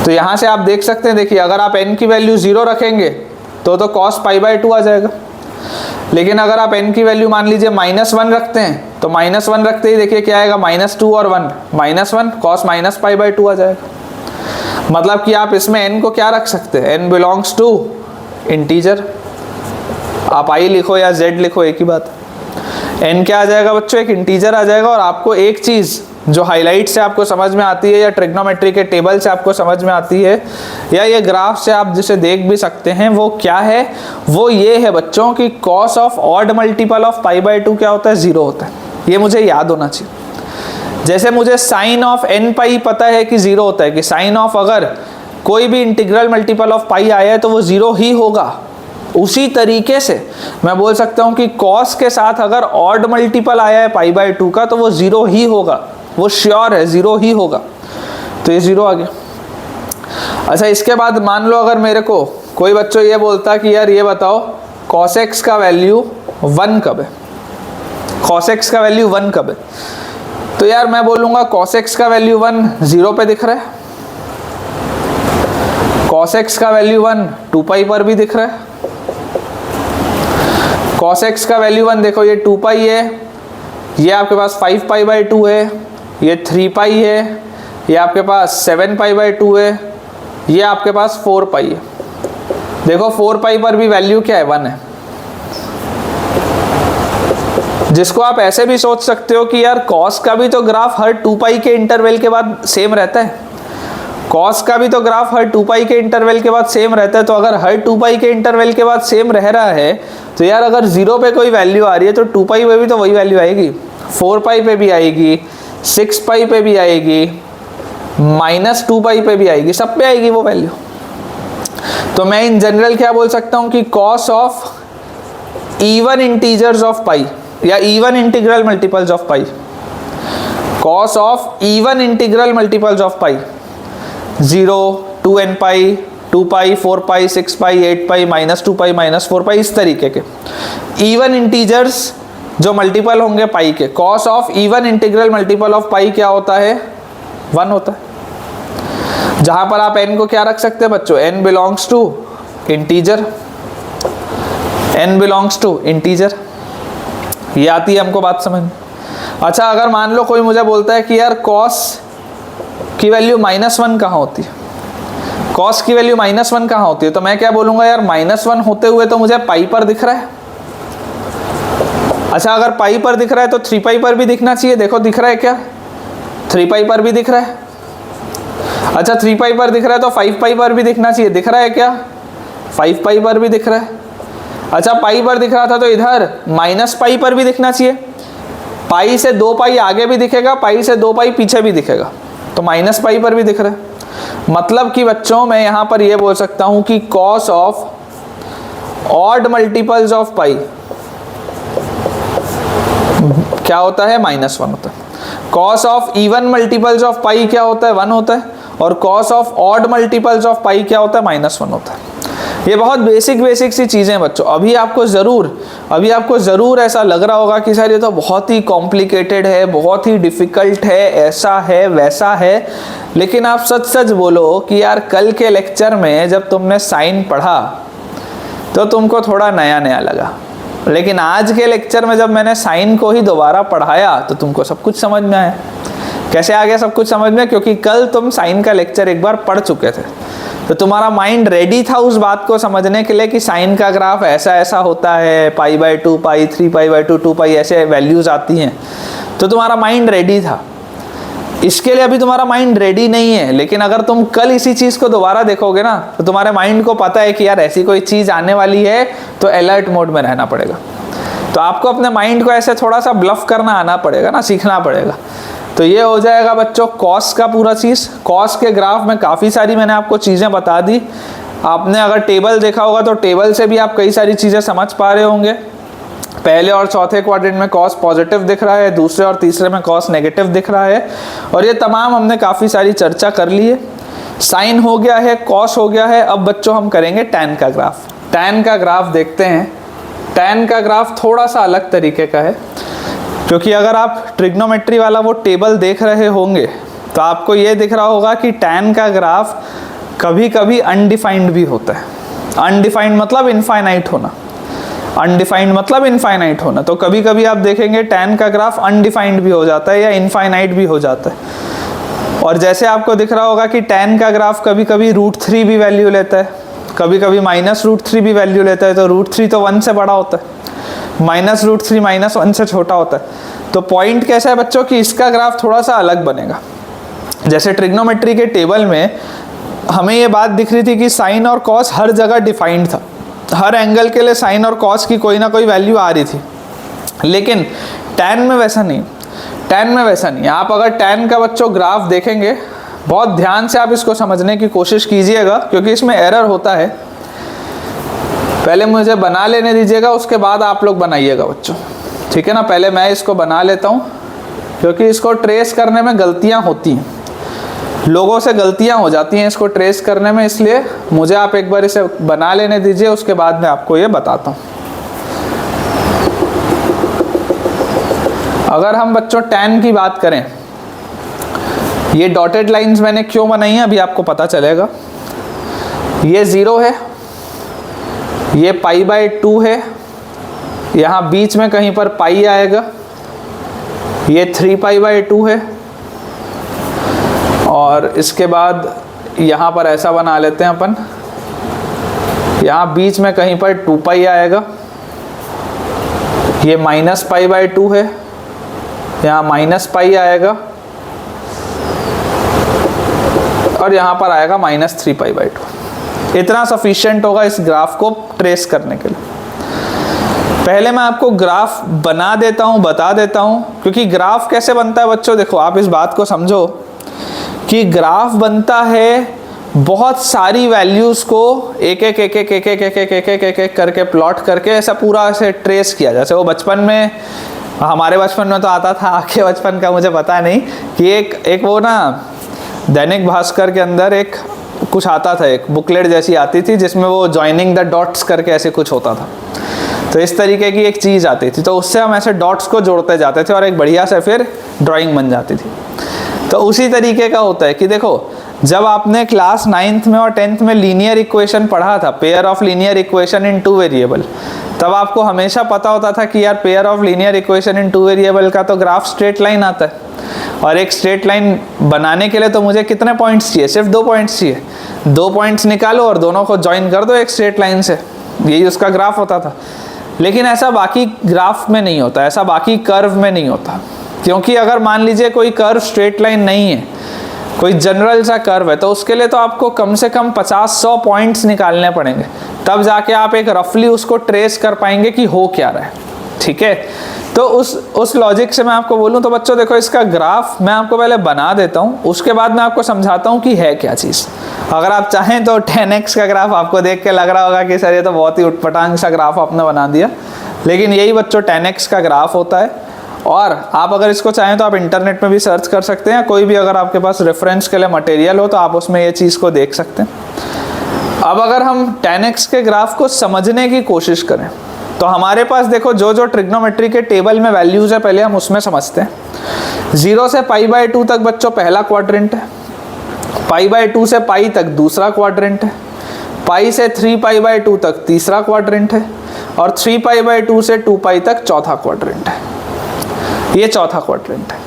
तो यहाँ से आप देख सकते हैं, देखिए अगर आप n की वैल्यू 0 रखेंगे तो cos π/2 आ जाएगा, लेकिन अगर आप n की वैल्यू मान लीजिए -1 रखते हैं तो -1 रखते ही देखिए क्या आएगा? -2 और 1, -1 cos -π/2 आ जाएगा। मतलब कि आप इसमें n को क्या रख सकते हैं? n बिलोंग्स टू इंटीजर, आप i लिखो या z लिखो एक ही बात। n क्या आ जाएगा बच्चों? एक इंटीजर आ जाएगा। और आपको एक चीज़ जो हाईलाइट से आपको समझ में आती है या ट्रिग्नोमेट्री के टेबल से आपको समझ में आती है या ये ग्राफ से आप जिसे देख भी सकते हैं, वो क्या है? वो ये है बच्चों कि cos of odd multiple of π/2 क्या होता है? 0 होता है। ये मुझे याद होना चाहिए। जैसे मुझे sin ऑफ n π पता है कि 0 होता है, कि sin ऑफ अगर कोई भी इंटीग्रल मल्टीपल ऑफ π आया है तो वो 0 ही होगा, उसी तरीके से मैं बोल सकता हूँ कि cos के साथ अगर ऑड मल्टीपल आया है π/2 का तो वो 0 ही होगा, वो श्योर है 0 ही होगा। तो ये 0 आ गया। अच्छा, इसके बाद मान लो अगर मेरे को कोई बच्चों ये बोलता कि यार ये बताओ cos x का वैल्यू 1 कब है? cos x का वैल्यू 1 कब है? तो यार मैं बोलूँगा cos x का वैल्यू 1 0 पे दिख रहा है, cos x का वैल्यू 1 2π पर भी दिख रहा है, cos x का वैल्यू 1 देखो ये 2π है, ये आपके पास 5π/2 है, ये 3π है, ये आपके पास 7π/2 है, ये आपके पास 4π है। देखो 4π पर भी वैल्यू क्या है? 1 है। जिसको आप ऐसे भी सोच सकते हो कि यार cos का भी तो ग्राफ हर 2π के इंटरवल के बाद सेम रहता है, cos का भी तो ग्राफ हर 2π के इंटरवल के बाद सेम रहता है। तो अगर हर 2π के इंटरवल के बाद सेम रह रहा है तो यार अगर 0 पे कोई वैल्यू आ रही है तो 2π पे भी तो वही वैल्यू आएगी, 4π पे भी आएगी, 6π पे भी आएगी, -2π पे भी आएगी, सब पे आएगी वो वैल्यू। तो मैं इन जनरल क्या बोल सकता हूँ कि cos of even integers of pi या even integral multiples of pi, cos of even integral multiples of pi 0, 2nπ, 2π, 4π, 6π, 8π, -2π, -4π, इस तरीके के इवन इंटीजर्स जो मल्टीपल होंगे पाई के, cos of even integral multiple of pi क्या होता है? 1 होता है। जहां पर आप n को क्या रख सकते हैं बच्चों? n belongs to integer, n belongs to integer. ये आती है हमको बात समझ में। अच्छा, अगर मान लो कोई मुझे बोलता है कि यार cos की वैल्यू -1 कहाँ होती है? cos की वैल्यू -1 कहाँ होती है? तो मैं क्या बोलूँगा यार -1 होते हुए तो मुझे पाई पर दिख रहा है। अच्छा, अगर पाई पर दिख रहा है तो 3π पर भी दिखना चाहिए। देखो दिख रहा है क्या? 3π पर भी दिख रहा है। अच्छा, 3π पर दिख रहा है तो 5π पर भी दिखना चाहिए। दिख रहा है क्या? 5π पर भी दिख रहा है। अच्छा पाई पर दिख रहा था तो इधर माइनस पाई पर भी दिखना चाहिए, पाई से 2 पाई आगे भी दिखेगा, पाई से 2 पाई पीछे भी दिखेगा, तो माइनस पाई पर भी दिख रहा है। मतलब कि बच्चों मैं यहाँ पर ये बोल सकता हूँ कि cos of odd multiples of pi क्या होता है, -1 होता है। Cos of even multiples of pi क्या होता है, 1 होता है। और cos of odd multiples of pi क्या होता है, -1 होता है। ये बहुत बेसिक सी चीज़ें बच्चों। अभी आपको ज़रूर ऐसा लग रहा होगा कि सर ये तो बहुत ही कॉम्प्लिकेटेड है, बहुत ही डिफ़िकल्ट है, ऐसा है वैसा है। लेकिन आप सच बोलो कि यार कल के लेक्चर में जब तुमने साइन पढ़ा तो तुमको थोड़ा नया लगा, लेकिन आज के लेक्चर में जब मैंने साइन को ही दोबारा पढ़ाया तो तुमको सब कुछ समझ में आया। कैसे आ गया सब कुछ समझ में? क्योंकि कल तुम साइन का लेक्चर एक बार पढ़ चुके थे, तो तुम्हारा माइंड रेडी था उस बात को समझने के लिए कि साइन का ग्राफ ऐसा होता है, π/2, पाई 3 π/2, 2 पाई ऐसे वैल्यूज आती हैं, तो तुम्हारा माइंड रेडी था। इसके लिए अभी तुम्हारा माइंड रेडी नहीं है, लेकिन अगर तुम कल इसी चीज़ को दोबारा देखोगे ना तो तुम्हारे माइंड को पता है कि यार ऐसी कोई चीज़ आने वाली है, तो अलर्ट मोड में रहना पड़ेगा। तो आपको अपने माइंड को ऐसे थोड़ा सा ब्लफ करना आना पड़ेगा ना, सीखना पड़ेगा। तो ये हो जाएगा बच्चों कॉस का पूरा चीज़। कॉस के ग्राफ में काफ़ी सारी मैंने आपको चीज़ें बता दी। आपने अगर टेबल देखा होगा तो टेबल से भी आप कई सारी चीज़ें समझ पा रहे होंगे। पहले और चौथे क्वाड्रेंट में कॉस पॉजिटिव दिख रहा है, दूसरे और तीसरे में कॉस नेगेटिव दिख रहा है, और ये तमाम हमने काफ़ी सारी चर्चा कर ली है। साइन हो गया है, कॉस हो गया है। अब बच्चों हम करेंगे टैन का ग्राफ। टैन का ग्राफ देखते हैं। टैन का ग्राफ थोड़ा सा अलग तरीके का है, क्योंकि अगर आप ट्रिग्नोमेट्री वाला वो टेबल देख रहे होंगे तो आपको ये दिख रहा होगा कि टैन का ग्राफ कभी कभी अनडिफाइंड भी होता है। अनडिफाइंड मतलब इनफाइनाइट होना, अनडिफाइंड मतलब इनफाइनाइट होना। तो कभी कभी आप देखेंगे टैन का ग्राफ अनडिफाइंड भी हो जाता है या इनफाइनाइट भी हो जाता है। और जैसे आपको दिख रहा होगा कि टैन का ग्राफ कभी कभी √3 भी वैल्यू लेता है, कभी कभी -√3 भी वैल्यू लेता है। तो √3 तो 1 से बड़ा होता है, -√3 -1 से छोटा होता है। तो पॉइंट कैसा है बच्चों कि इसका ग्राफ थोड़ा सा अलग बनेगा। जैसे ट्रिग्नोमेट्री के टेबल में हमें ये बात दिख रही थी कि साइन और कॉस हर जगह डिफाइंड था, हर एंगल के लिए साइन और कॉस की कोई ना कोई वैल्यू आ रही थी। लेकिन टैन में वैसा नहीं, टैन में वैसा नहीं। आप अगर टैन का बच्चों ग्राफ देखेंगे, बहुत ध्यान से आप इसको समझने की कोशिश कीजिएगा, क्योंकि इसमें एरर होता है। पहले मुझे बना लेने दीजिएगा, उसके बाद आप लोग बनाइएगा बच्चों, ठीक है ना। पहले मैं इसको बना लेता हूँ, क्योंकि इसको ट्रेस करने में गलतियाँ होती हैं, लोगों से गलतियाँ हो जाती हैं इसको ट्रेस करने में, इसलिए मुझे आप एक बार इसे बना लेने दीजिए, उसके बाद मैं आपको ये बताता हूँ। अगर हम बच्चों टैन की बात करें, ये डॉटेड लाइंस मैंने क्यों बनाई हैं अभी आपको पता चलेगा। ये 0 है, ये π/2 है, यहाँ बीच में कहीं पर पाई आएगा, ये 3 π/2 है, और इसके बाद यहाँ पर ऐसा बना लेते हैं अपन, यहाँ बीच में कहीं पर 2 पाई आएगा, ये -π/2 है, यहाँ -पाई आएगा, और यहाँ पर आएगा -3 π/2। इतना सफिशिएंट होगा इस ग्राफ को ट्रेस करने के लिए। पहले मैं आपको ग्राफ बना देता हूँ, बता देता हूँ, क्योंकि ग्राफ कैसे बनता है बच्चों, देखो आप इस बात को समझो कि ग्राफ बनता है बहुत सारी वैल्यूज़ को एक एक करके प्लॉट करके ऐसा पूरा ऐसे ट्रेस किया। जैसे वो बचपन में, हमारे बचपन में तो आता था, आपके बचपन का मुझे पता नहीं, कि एक वो ना दैनिक भास्कर के अंदर एक कुछ आता था, एक बुकलेट जैसी आती थी जिसमें वो जॉइनिंग द डॉट्स करके ऐसे कुछ होता था। तो इस तरीके की एक चीज़ आती थी, तो उससे हम ऐसे डॉट्स को जोड़ते जाते थे और एक बढ़िया से फिर ड्राइंग बन जाती थी। तो उसी तरीके का होता है कि देखो, जब आपने क्लास 9th में और 10th में लीनियर इक्वेशन पढ़ा था, pair of linear equation in 2 variable, तब आपको हमेशा पता होता था कि यार pair of linear equation in 2 variable का तो ग्राफ स्ट्रेट लाइन आता है, और एक स्ट्रेट लाइन बनाने के लिए तो मुझे कितने पॉइंट्स चाहिए, सिर्फ 2 पॉइंट्स चाहिए। 2 पॉइंट्स निकालो और दोनों को ज्वाइन कर दो एक स्ट्रेट लाइन से, यही उसका ग्राफ होता था। लेकिन ऐसा बाकी ग्राफ में नहीं होता, ऐसा बाकी कर्व में नहीं होता, क्योंकि अगर मान लीजिए कोई कर्व स्ट्रेट लाइन नहीं है, कोई जनरल सा कर्व है, तो उसके लिए तो आपको कम से कम 50-100 पॉइंट्स निकालने पड़ेंगे, तब जाके आप एक रफली उसको ट्रेस कर पाएंगे कि हो क्या रहा है, ठीक है। तो उस लॉजिक से मैं आपको बोलूं तो बच्चों देखो, इसका ग्राफ मैं आपको पहले बना देता हूं, उसके बाद मैं आपको समझाता हूं कि है क्या चीज़। अगर आप चाहें तो 10x का ग्राफ आपको देख के लग रहा होगा कि सर ये तो बहुत ही उटपटांग सा ग्राफ आपने बना दिया, लेकिन यही बच्चों 10x का ग्राफ होता है। और आप अगर इसको चाहें तो आप इंटरनेट में भी सर्च कर सकते हैं, कोई भी अगर आपके पास रेफरेंस के लिए मटेरियल हो तो आप उसमें ये चीज़ को देख सकते हैं। अब अगर हम 10x के ग्राफ को समझने की कोशिश करें तो हमारे पास देखो जो ट्रिग्नोमेट्री के टेबल में वैल्यूज है पहले हम उसमें समझते हैं। 0 से π/2 तक बच्चों पहला क्वाड्रेंट है, π/2 से π तक दूसरा क्वाड्रेंट है, π से 3π/2 तक तीसरा क्वाड्रेंट है, और 3π/2 से 2π तक चौथा क्वाड्रेंट है। ये चौथा क्वाड्रेंट है।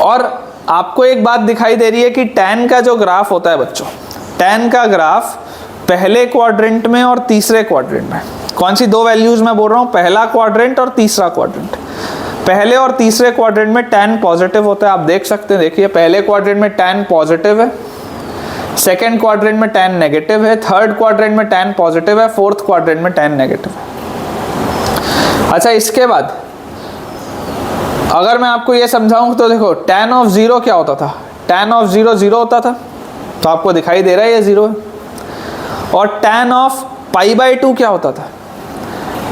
और आपको एक बात दिखाई दे रही है कि tan का जो ग्राफ होता है बच्चों, tan का ग्राफ पहले क्वाड्रेंट में और तीसरे क्वाड्रेंट में, कौन सी दो वैल्यूज मैं बोल रहा हूँ, पहला क्वाड्रेंट और तीसरा क्वाड्रेंट। पहले और तीसरे क्वाड्रेंट में tan पॉजिटिव होता है, आप देख सकते हैं, देखिए पहले क्वाड्रेंट में tan पॉजिटिव है, सेकेंड क्वाड्रेंट में tan नेगेटिव है, थर्ड क्वाड्रेंट में tan पॉजिटिव है, फोर्थ क्वाड्रेंट में tan नेगेटिव है। अच्छा, इसके बाद अगर मैं आपको ये समझाऊं तो देखो tan ऑफ 0 क्या होता था, tan ऑफ 0 0 होता था, तो आपको दिखाई दे रहा है ये 0 है। और tan ऑफ π/2 क्या होता था,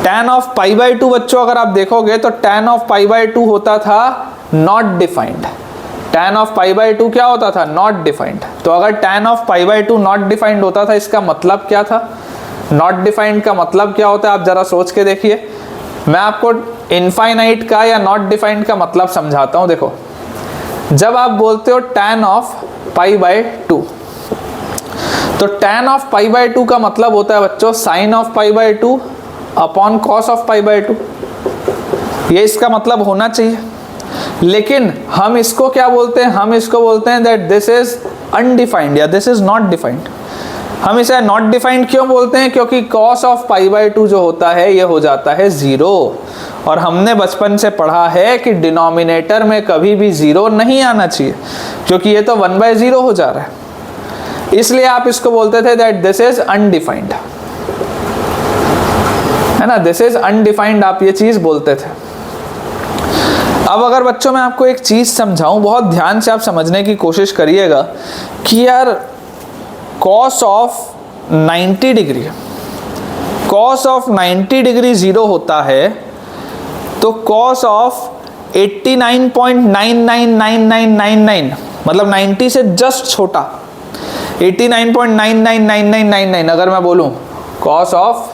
tan ऑफ π/2 बच्चों अगर आप देखोगे तो tan ऑफ π/2 होता था नॉट डिफाइंड। tan ऑफ π/2 क्या होता था, नॉट डिफाइंड। तो अगर tan ऑफ π/2 नॉट डिफाइंड होता था, इसका मतलब क्या था, नॉट डिफाइंड का मतलब क्या होता है, आप जरा सोच के देखिए। मैं आपको इनफाइनाइट का या नॉट डिफाइंड का मतलब समझाता हूं। देखो, जब आप बोलते हो tan ऑफ π/2, तो tan ऑफ π/2 का मतलब होता है बच्चों sin of π/2 upon cos of π/2। ये इसका मतलब होना चाहिए, लेकिन हम इसको क्या बोलते हैं, हम इसको बोलते हैं दैट दिस इज अनडिफाइंड या दिस इज नॉट डिफाइंड। हम इसे नॉट डिफाइंड क्यों बोलते हैं, क्योंकि cos ऑफ π/2 जो होता है ये हो जाता है 0, और हमने बचपन से पढ़ा है कि डिनोमिनेटर में कभी भी 0 नहीं आना चाहिए, क्योंकि ये तो 1/0 हो जा रहा है। इसलिए आप इसको बोलते थे दैट दिस इज अनडिफाइंड, है ना, दिस इज अनडिफाइंड, आप ये चीज बोलते थे। अब अगर बच्चों मैं आपको एक चीज समझाऊं, बहुत ध्यान से आप समझने की कोशिश करिएगा कि यार cos of 90 degree, cos of 90 degree 0 होता है, तो cos ऑफ 89.999999 मतलब 90 से जस्ट छोटा, 89.999999 अगर मैं बोलूं cos ऑफ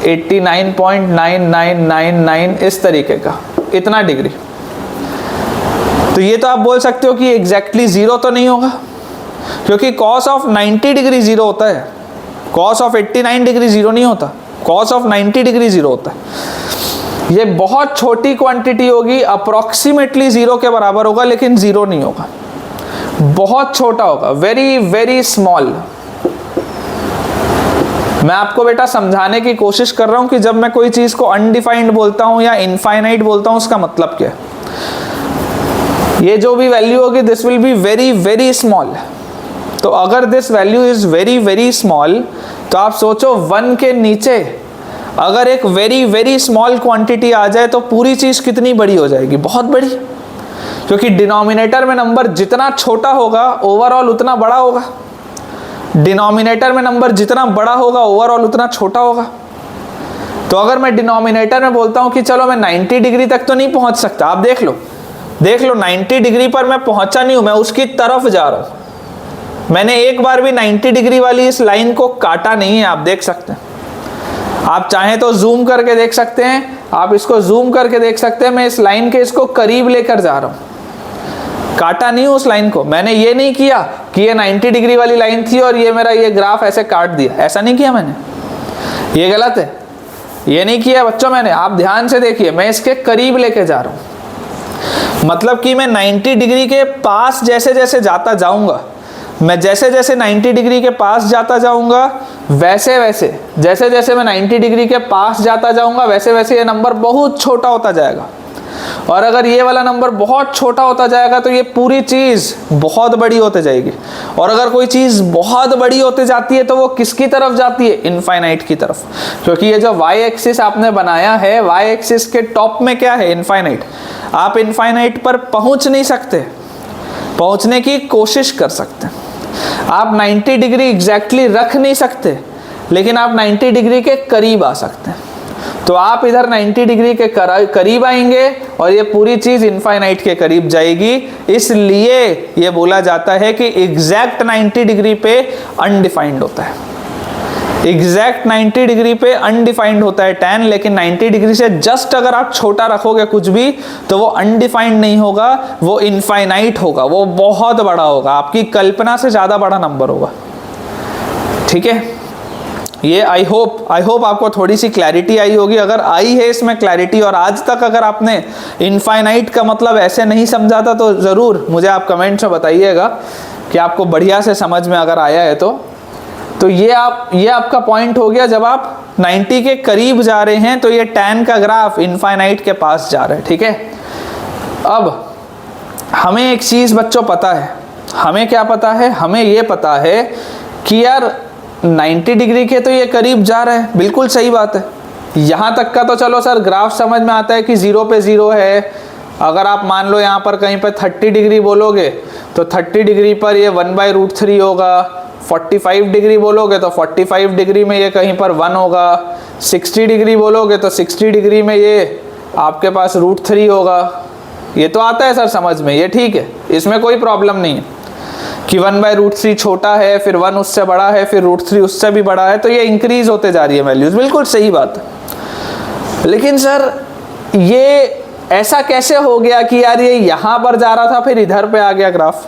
89.9999 इस तरीके का, इतना डिग्री, तो ये तो आप बोल सकते हो कि एग्जैक्टली 0 तो नहीं होगा, क्योंकि cos ऑफ 90 डिग्री 0 होता है, cos ऑफ 89 डिग्री 0 नहीं होता, cos ऑफ 90 डिग्री 0 होता है। ये बहुत छोटी क्वांटिटी होगी, अप्रोक्सीमेटली 0 के बराबर होगा, लेकिन 0 नहीं होगा, बहुत छोटा होगा, वेरी वेरी स्मॉल। मैं आपको बेटा समझाने की कोशिश कर रहा हूं कि जब मैं कोई चीज को अनडिफाइंड बोलता हूं या इनफाइनाइट बोलता हूं, उसका मतलब क्या है। ये जो भी वैल्यू होगी this will be very very small. तो अगर this value is very very small, तो आप सोचो 1 के नीचे अगर एक वेरी वेरी स्मॉल क्वांटिटी आ जाए तो पूरी चीज कितनी बड़ी हो जाएगी, बहुत बड़ी, क्योंकि डिनोमिनेटर में नंबर जितना छोटा होगा ओवरऑल उतना बड़ा होगा, डिनोमिनेटर में नंबर जितना बड़ा होगा ओवरऑल उतना छोटा होगा। तो अगर मैं डिनोमिनेटर में बोलता हूं कि चलो मैं 90 डिग्री तक तो नहीं पहुंच सकता, आप देख लो 90 डिग्री पर मैं पहुंचा नहीं हूं, मैं उसकी तरफ जा रहा हूं, मैंने एक बार भी 90 डिग्री वाली इस लाइन को काटा नहीं है, आप देख सकते हैं। आप चाहें तो जूम करके देख सकते हैं, आप इसको जूम करके देख सकते हैं, मैं इस लाइन के इसको करीब लेकर जा रहा हूं, काटा नहीं उस लाइन को। मैंने ये नहीं किया कि ये 90 डिग्री वाली लाइन थी और ये मेरा ये ग्राफ ऐसे काट दिया, ऐसा नहीं किया मैंने, ये गलत है, ये नहीं किया बच्चों मैंने। आप ध्यान से देखिए, मैं इसके करीब लेके जा रहा हूं, मतलब कि मैं 90 डिग्री के पास जैसे जैसे जाता जाऊंगा, मैं जैसे जैसे 90 डिग्री के पास जाता जाऊंगा, वैसे वैसे जैसे जैसे मैं 90 डिग्री के पास जाता जाऊंगा वैसे वैसे ये नंबर बहुत छोटा होता जाएगा। और अगर ये वाला नंबर बहुत छोटा होता जाएगा तो ये पूरी चीज़ बहुत बड़ी होते जाएगी। और अगर कोई चीज़ बहुत बड़ी होते जाती है तो वो किसकी तरफ जाती है? इनफाइनाइट की तरफ, क्योंकि ये जो वाई एक्सिस आपने बनाया है, वाई एक्सिस के टॉप में क्या है? इनफाइनाइट। आप इनफाइनाइट पर पहुंच नहीं सकते, पहुंचने की कोशिश कर सकते हैं। आप 90 डिग्री एग्जैक्टली रख नहीं सकते, लेकिन आप 90 डिग्री के करीब आ सकते हैं। तो आप इधर 90 डिग्री के करीब आएंगे और ये पूरी चीज़ इनफाइनाइट के करीब जाएगी। इसलिए ये बोला जाता है कि एग्जैक्ट 90 डिग्री पे अनडिफाइंड होता है। एग्जैक्ट 90 डिग्री पे अनडिफाइंड होता है tan, लेकिन 90 डिग्री से जस्ट अगर आप छोटा रखोगे कुछ भी तो वो अनडिफाइंड नहीं होगा, वो इनफाइनाइट होगा, वो बहुत बड़ा होगा, आपकी कल्पना से ज़्यादा बड़ा नंबर होगा। ठीक है, ये आई होप आपको थोड़ी सी क्लैरिटी आई होगी। अगर आई है इसमें क्लैरिटी और आज तक अगर आपने इनफाइनाइट का मतलब ऐसे नहीं समझा था तो ज़रूर मुझे आप कमेंट्स में बताइएगा कि आपको बढ़िया से समझ में अगर आया है तो ये आपका पॉइंट हो गया। जब आप 90 के करीब जा रहे हैं तो ये tan का ग्राफ इनफाइनाइट के पास जा रहा है। ठीक है, अब हमें एक चीज़ बच्चों पता है, हमें क्या पता है? हमें ये पता है कि यार 90 डिग्री के तो ये करीब जा रहा है, बिल्कुल सही बात है। यहाँ तक का तो चलो सर ग्राफ समझ में आता है कि 0 पे 0 है। अगर आप मान लो यहाँ पर कहीं पे 30 डिग्री बोलोगे तो 30 डिग्री पर ये 1/√3 होगा। 45 डिग्री बोलोगे तो 45 डिग्री में ये कहीं पर 1 होगा। 60 डिग्री बोलोगे तो 60 डिग्री में ये आपके पास √3 होगा। ये तो आता है सर समझ में, ये ठीक है, इसमें कोई प्रॉब्लम नहीं है कि 1/√3 छोटा है, फिर 1 उससे बड़ा है, फिर √3 उससे भी बड़ा है, तो ये इंक्रीज होते जा रही है वैल्यूज, बिल्कुल सही बात है। लेकिन सर ये ऐसा कैसे हो गया कि यार ये यहाँ पर जा रहा था फिर इधर पे आ गया ग्राफ?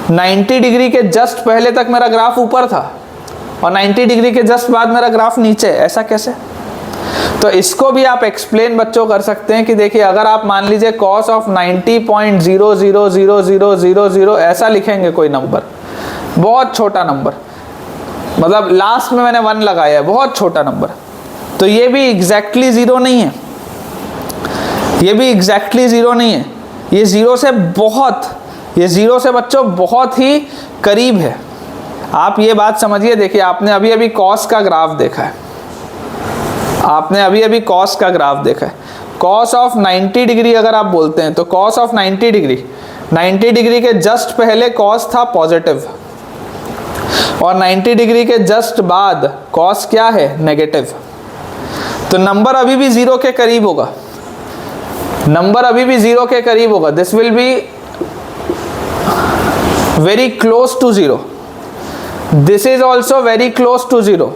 90 डिग्री के जस्ट पहले तक मेरा ग्राफ ऊपर था और 90 डिग्री के जस्ट बाद मेरा ग्राफ नीचे, ऐसा कैसे? तो इसको भी आप एक्सप्लेन बच्चों कर सकते हैं कि देखिए अगर आप मान लीजिए cos ऑफ 90.000000 ऐसा लिखेंगे कोई नंबर, बहुत छोटा नंबर, मतलब लास्ट में मैंने 1 लगाया है, बहुत छोटा नंबर, तो ये भी एग्जैक्टली 0 नहीं है, ये भी एग्जैक्टली 0 नहीं है, ये 0 से बच्चों बहुत ही करीब है। आप ये बात समझिए। देखिए आपने अभी अभी cos का ग्राफ देखा है, आपने अभी अभी cos का ग्राफ देखा है। cos ऑफ 90 डिग्री अगर आप बोलते हैं तो cos ऑफ 90 डिग्री के जस्ट पहले cos था पॉजिटिव और 90 डिग्री के जस्ट बाद cos क्या है? नेगेटिव। तो नंबर अभी भी 0 के करीब होगा, नंबर अभी भी 0 के करीब होगा। This will be very close to 0, this is also very close to 0,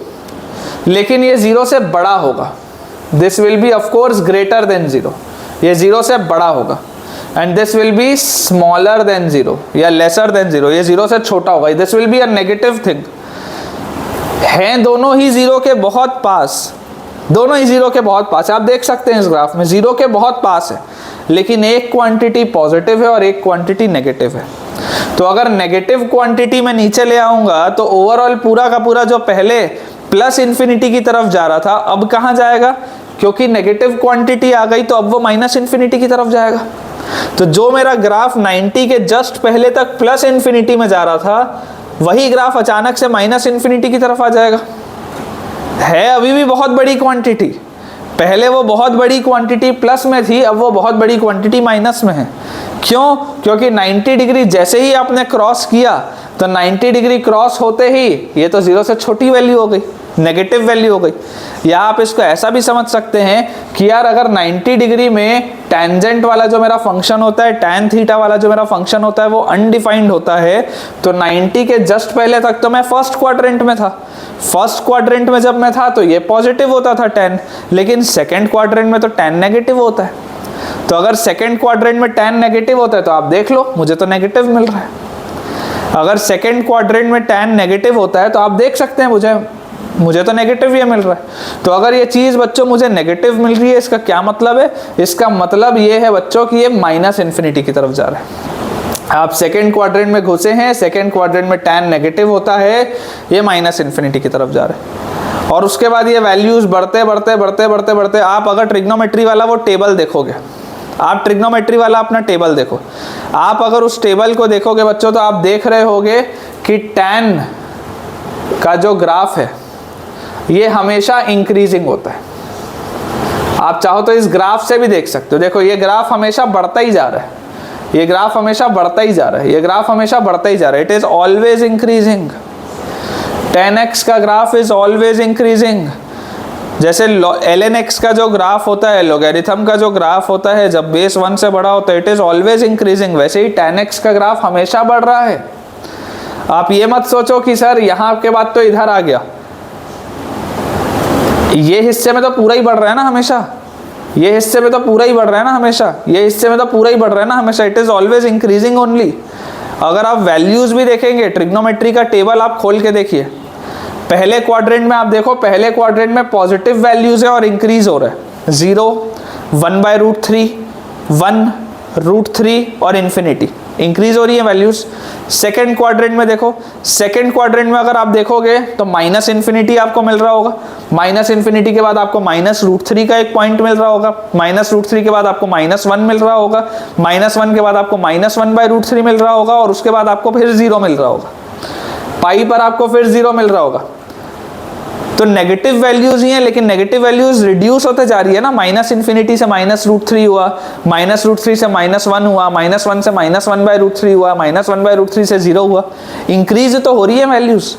लेकिन ये 0 से बड़ा होगा। This will be of course greater than 0, ये 0 से बड़ा होगा। And this will be smaller than 0 या लेसर देन 0, ये 0 से छोटा होगा। This will be a negative thing. हैं दोनों ही 0 के बहुत पास, दोनों ही 0 के बहुत पास है। आप देख सकते हैं इस ग्राफ में 0 के बहुत पास है, लेकिन एक क्वांटिटी पॉजिटिव है और एक क्वांटिटी नेगेटिव है। तो अगर नेगेटिव क्वांटिटी में नीचे ले आऊंगा तो ओवरऑल पूरा का पूरा जो पहले प्लस इन्फिनिटी की तरफ जा रहा था अब कहाँ जाएगा? क्योंकि नेगेटिव क्वांटिटी आ गई तो अब वो माइनस इन्फिनिटी की तरफ जाएगा। तो जो मेरा ग्राफ 90 के जस्ट पहले तक प्लस इन्फिनिटी में जा रहा था, वही ग्राफ अचानक से माइनस इन्फिनिटी की तरफ आ जाएगा। है अभी भी बहुत बड़ी क्वांटिटी, पहले वो बहुत बड़ी क्वांटिटी प्लस में थी, अब वो बहुत बड़ी क्वांटिटी माइनस में है। क्यों? क्योंकि 90 डिग्री जैसे ही आपने क्रॉस किया तो 90 डिग्री क्रॉस होते ही ये तो 0 से छोटी वैल्यू हो गई, नेगेटिव वैल्यू हो गई। या आप इसको ऐसा भी समझ सकते हैं कि यार अगर 90 डिग्री में टेंजेंट वाला जो मेरा फंक्शन होता है, tan थीटा वाला जो मेरा फंक्शन होता है वो अनडिफाइंड होता है, तो 90 के जस्ट पहले तक तो मैं फर्स्ट क्वाड्रेंट में था। फर्स्ट क्वाड्रेंट में जब मैं था तो ये पॉजिटिव होता था tan, लेकिन सेकेंड क्वाड्रेंट में तो tan नेगेटिव होता है। तो अगर सेकेंड क्वाड्रेंट में tan नेगेटिव होता है तो आप देख लो मुझे तो नेगेटिव मिल रहा है। अगर सेकेंड क्वाड्रेंट में tan नेगेटिव होता है तो आप देख सकते हैं मुझे तो नेगेटिव ये मिल रहा है। तो अगर ये चीज़ बच्चों मुझे नेगेटिव मिल रही है, इसका क्या मतलब है? इसका मतलब ये है बच्चों कि ये माइनस इन्फिनिटी की तरफ जा रहा है। आप सेकेंड क्वाड्रेंट में घुसे हैं, सेकेंड क्वाड्रेंट में tan नेगेटिव होता है, ये माइनस इन्फिनिटी की तरफ जा रहा है। और उसके बाद ये वैल्यूज बढ़ते बढ़ते बढ़ते बढ़ते बढ़ते आप अगर ट्रिग्नोमेट्री वाला वो टेबल देखोगे, आप ट्रिग्नोमेट्री वाला अपना टेबल देखो, आप अगर उस टेबल को देखोगे बच्चों तो आप देख रहे होगे कि tan का जो ग्राफ है ये हमेशा इंक्रीजिंग होता है। आप चाहो तो इस ग्राफ से भी देख सकते हो, देखो ये ग्राफ हमेशा बढ़ता ही जा रहा है, ये ग्राफ हमेशा बढ़ता ही जा रहा है, ये ग्राफ हमेशा बढ़ता ही जा रहा है। It is always increasing, tan x का ग्राफ इज ऑलवेज इंक्रीजिंग। जैसे ln x का जो ग्राफ होता है, लोगैरिथम का जो ग्राफ होता है, जब बेस 1 से बड़ा होता है इट इज ऑलवेज इंक्रीजिंग, वैसे ही tan x का ग्राफ हमेशा बढ़ रहा है। आप ये मत सोचो कि सर यहाँ के बाद तो इधर आ गया, ये हिस्से में तो पूरा ही बढ़ रहा है ना हमेशा, ये हिस्से में तो पूरा ही बढ़ रहा है ना हमेशा, ये हिस्से में तो पूरा ही बढ़ रहा है ना हमेशा। It is always increasing only. अगर आप वैल्यूज भी देखेंगे, ट्रिग्नोमेट्री का टेबल आप खोल के देखिए, पहले क्वाड्रेंट में आप देखो, पहले क्वाड्रेंट में पॉजिटिव वैल्यूज है और इंक्रीज हो रहा है, 0, 1/√3, 1√3 और इन्फिनिटी, इंक्रीज हो रही है वैल्यूज। सेकेंड क्वाड्रेंट में देखो, सेकेंड क्वाड्रेंट में अगर आप देखोगे तो माइनस इन्फिनिटी आपको मिल रहा होगा, माइनस इन्फिनिटी के बाद आपको -√3 का एक पॉइंट मिल रहा होगा, -√3 के बाद आपको -1 मिल रहा होगा, -1 के बाद आपको -1/√3 मिल रहा होगा और उसके बाद आपको फिर 0 मिल रहा होगा, पाई पर आपको फिर 0 मिल रहा होगा। तो नेगेटिव वैल्यूज ही हैं, लेकिन नेगेटिव वैल्यूज रिड्यूस होते जा रही है ना, माइनस इन्फिनिटी से -√3 हुआ, -√3 से -1 हुआ, -1 से -1/√3 हुआ, -1/√3 से 0 हुआ, इंक्रीज तो हो रही है वैल्यूज।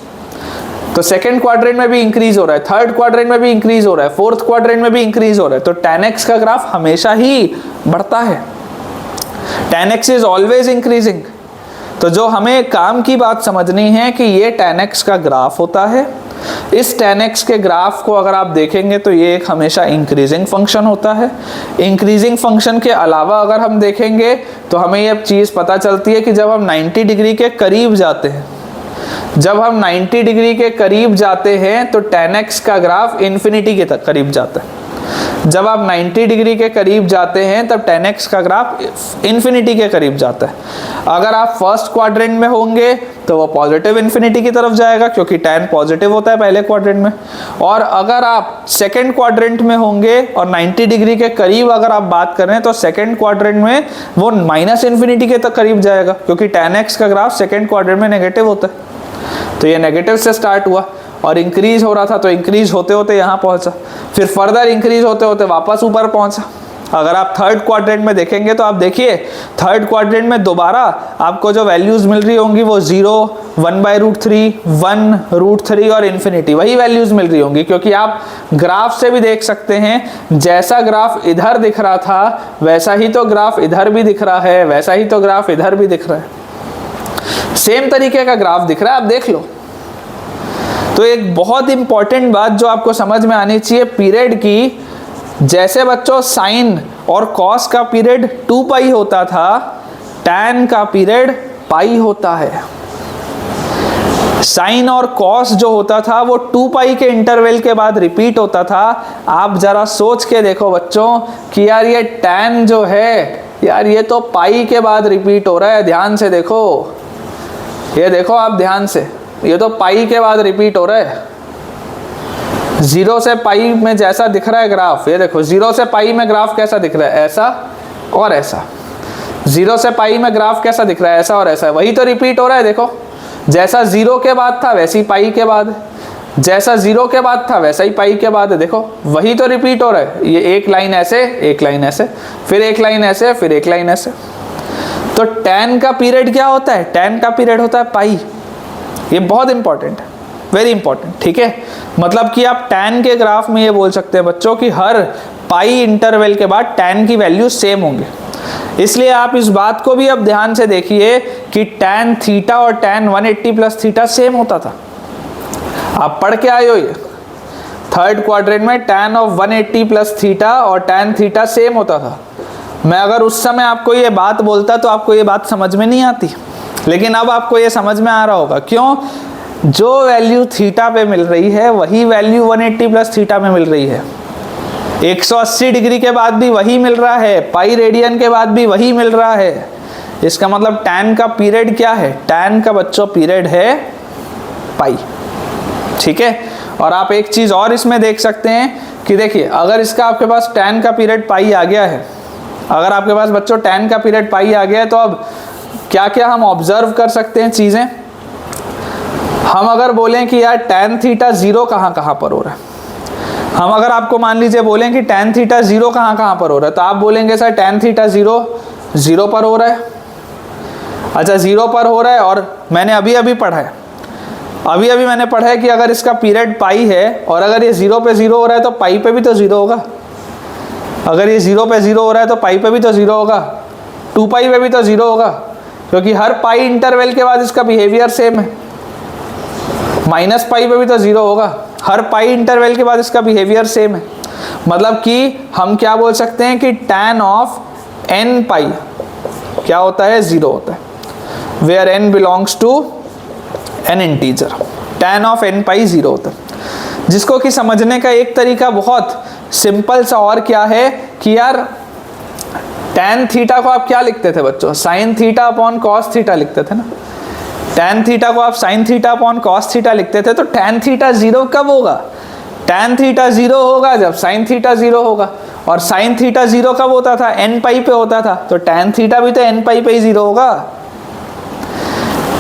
तो सेकेंड क्वाड्रेंट में भी इंक्रीज हो रहा है, थर्ड क्वाड्रेंट में भी इंक्रीज हो रहा है, फोर्थ क्वाड्रेंट में भी इंक्रीज हो रहा है। तो tan x का ग्राफ हमेशा ही बढ़ता है, tan x is always increasing. तो जो हमें काम की बात समझनी है कि ये tan x का ग्राफ होता है, इस tan x के ग्राफ को अगर आप देखेंगे तो ये एक हमेशा इंक्रीजिंग फंक्शन होता है। इंक्रीजिंग फंक्शन के अलावा अगर हम देखेंगे तो हमें ये चीज़ पता चलती है कि जब हम 90 डिग्री के करीब जाते हैं, जब हम 90 डिग्री के करीब जाते हैं तो tan x का ग्राफ इन्फिनिटी के करीब जाता है। जब आप 90 डिग्री के करीब जाते हैं तब tan x का ग्राफ इन्फिनिटी के करीब जाता है। अगर आप फर्स्ट क्वाड्रेंट में होंगे तो वो पॉजिटिव इन्फिनिटी की तरफ जाएगा क्योंकि tan पॉजिटिव होता है पहले क्वाड्रेंट में, और अगर आप सेकेंड क्वाड्रेंट में होंगे और 90 डिग्री के करीब अगर आप बात करें तो सेकेंड क्वाड्रेंट में वो माइनस इन्फिनिटी के तक करीब जाएगा क्योंकि tan x का ग्राफ सेकेंड क्वाड्रेंट में नेगेटिव होता है। तो ये नेगेटिव से स्टार्ट हुआ और इंक्रीज हो रहा था, तो इंक्रीज होते होते यहाँ पहुँचा, फिर फर्दर इंक्रीज होते होते वापस ऊपर पहुँचा। अगर आप थर्ड क्वाड्रेंट में देखेंगे तो आप देखिए थर्ड क्वाड्रेंट में दोबारा आपको जो वैल्यूज़ मिल रही होंगी वो 0, 1/√3, 1√3 और इन्फिनिटी, वही वैल्यूज़ मिल रही होंगी क्योंकि आप ग्राफ से भी देख सकते हैं जैसा ग्राफ इधर दिख रहा था वैसा ही तो ग्राफ इधर भी दिख रहा है, वैसा ही तो ग्राफ इधर भी दिख रहा है, सेम तरीके का ग्राफ दिख रहा है, आप देख लो। तो एक बहुत इंपॉर्टेंट बात जो आपको समझ में आनी चाहिए पीरियड की, जैसे बच्चों साइन और कॉस का पीरियड 2 पाई होता था, tan का पीरियड पाई होता है। साइन और कॉस जो होता था वो 2 पाई के इंटरवल के बाद रिपीट होता था। आप जरा सोच के देखो बच्चों कि यार ये tan जो है यार ये तो पाई के बाद रिपीट हो रहा है, ध्यान से देखो, ये देखो आप ध्यान से, ये तो पाई के बाद रिपीट हो रहा है। 0 से पाई में जैसा दिख रहा है ग्राफ, ये देखो 0 से पाई में ग्राफ कैसा दिख रहा है, ऐसा और ऐसा। 0 से पाई में ग्राफ कैसा दिख रहा है, ऐसा और ऐसा, वही तो रिपीट हो रहा है। देखो जैसा 0 के बाद था वैसे ही पाई के बाद, जैसा 0 के बाद था वैसा ही पाई के बाद है, देखो वही तो रिपीट हो रहा है। ये एक लाइन ऐसे, एक लाइन ऐसे, फिर एक लाइन ऐसे, फिर एक लाइन ऐसे। तो tan का पीरियड क्या होता है, tan का पीरियड होता है पाई। ये बहुत इंपॉर्टेंट है, वेरी इंपॉर्टेंट, ठीक है। मतलब कि आप tan के ग्राफ में ये बोल सकते हैं बच्चों कि हर पाई इंटरवल के बाद tan की वैल्यू सेम होंगे। इसलिए आप इस बात को भी अब ध्यान से देखिए कि tan थीटा और tan 180 प्लस थीटा सेम होता था। आप पढ़ के आए हो ये थर्ड क्वाड्रेंट में tan ऑफ 180 प्लस थीटा और tan थीटा सेम होता था। मैं अगर उस समय आपको ये बात बोलता तो आपको ये बात समझ में नहीं आती, लेकिन अब आपको ये समझ में आ रहा होगा। क्यों? जो वैल्यू थीटा पे मिल रही है वही वैल्यू 180 प्लस थीटा में मिल रही है। 180 डिग्री के बाद भी वही मिल रहा है, पाई रेडियन के बाद भी वही मिल रहा है। इसका मतलब tan का पीरियड क्या है, tan का बच्चों पीरियड है पाई, ठीक है। और आप एक चीज़ और इसमें देख सकते हैं कि देखिए अगर इसका आपके पास tan का पीरियड पाई आ गया है अगर आपके पास बच्चों tan का पीरियड पाई आ गया है तो अब क्या क्या हम ऑब्जर्व कर सकते हैं चीज़ें। हम अगर बोलें कि यार tan थीटा 0 कहाँ कहाँ पर हो रहा है, हम अगर आपको मान लीजिए बोलें कि tan थीटा 0 कहाँ कहाँ पर हो रहा है, तो आप बोलेंगे सर tan थीटा 0 पर हो रहा है। अच्छा 0 पर हो रहा है, और मैंने अभी अभी पढ़ा है, मैंने पढ़ा है कि अगर इसका पीरियड पाई है और अगर ये 0 पे 0 हो रहा है तो पाई पे भी तो 0 होगा। अगर ये 0 पे 0 हो रहा है तो पाई पे भी तो 0 होगा, 2 पाई पे भी तो 0 होगा, क्योंकि हर पाई इंटरवल के बाद इसका बिहेवियर सेम है। माइनस पाई पे भी तो 0 होगा, हर पाई इंटरवल के बाद इसका बिहेवियर सेम है। मतलब कि हम क्या बोल सकते हैं कि tan ऑफ n पाई क्या होता है, 0 होता है, where n belongs to an integer. tan of n pi 0 होता है, जिसको कि समझने का एक तरीका बहुत सिंपल सा और क्या है कि यार tan थीटा को आप क्या लिखते थे बच्चों, sin theta upon cos theta लिखते थे ना। tan थीटा को आप sin theta upon cos theta लिखते थे, तो tan थीटा 0 कब होगा, tan थीटा 0 होगा जब sin थीटा 0 होगा, और sin थीटा 0 कब होता था, n पाई पे होता था, तो tan थीटा भी तो n पाई पे ही 0 होगा।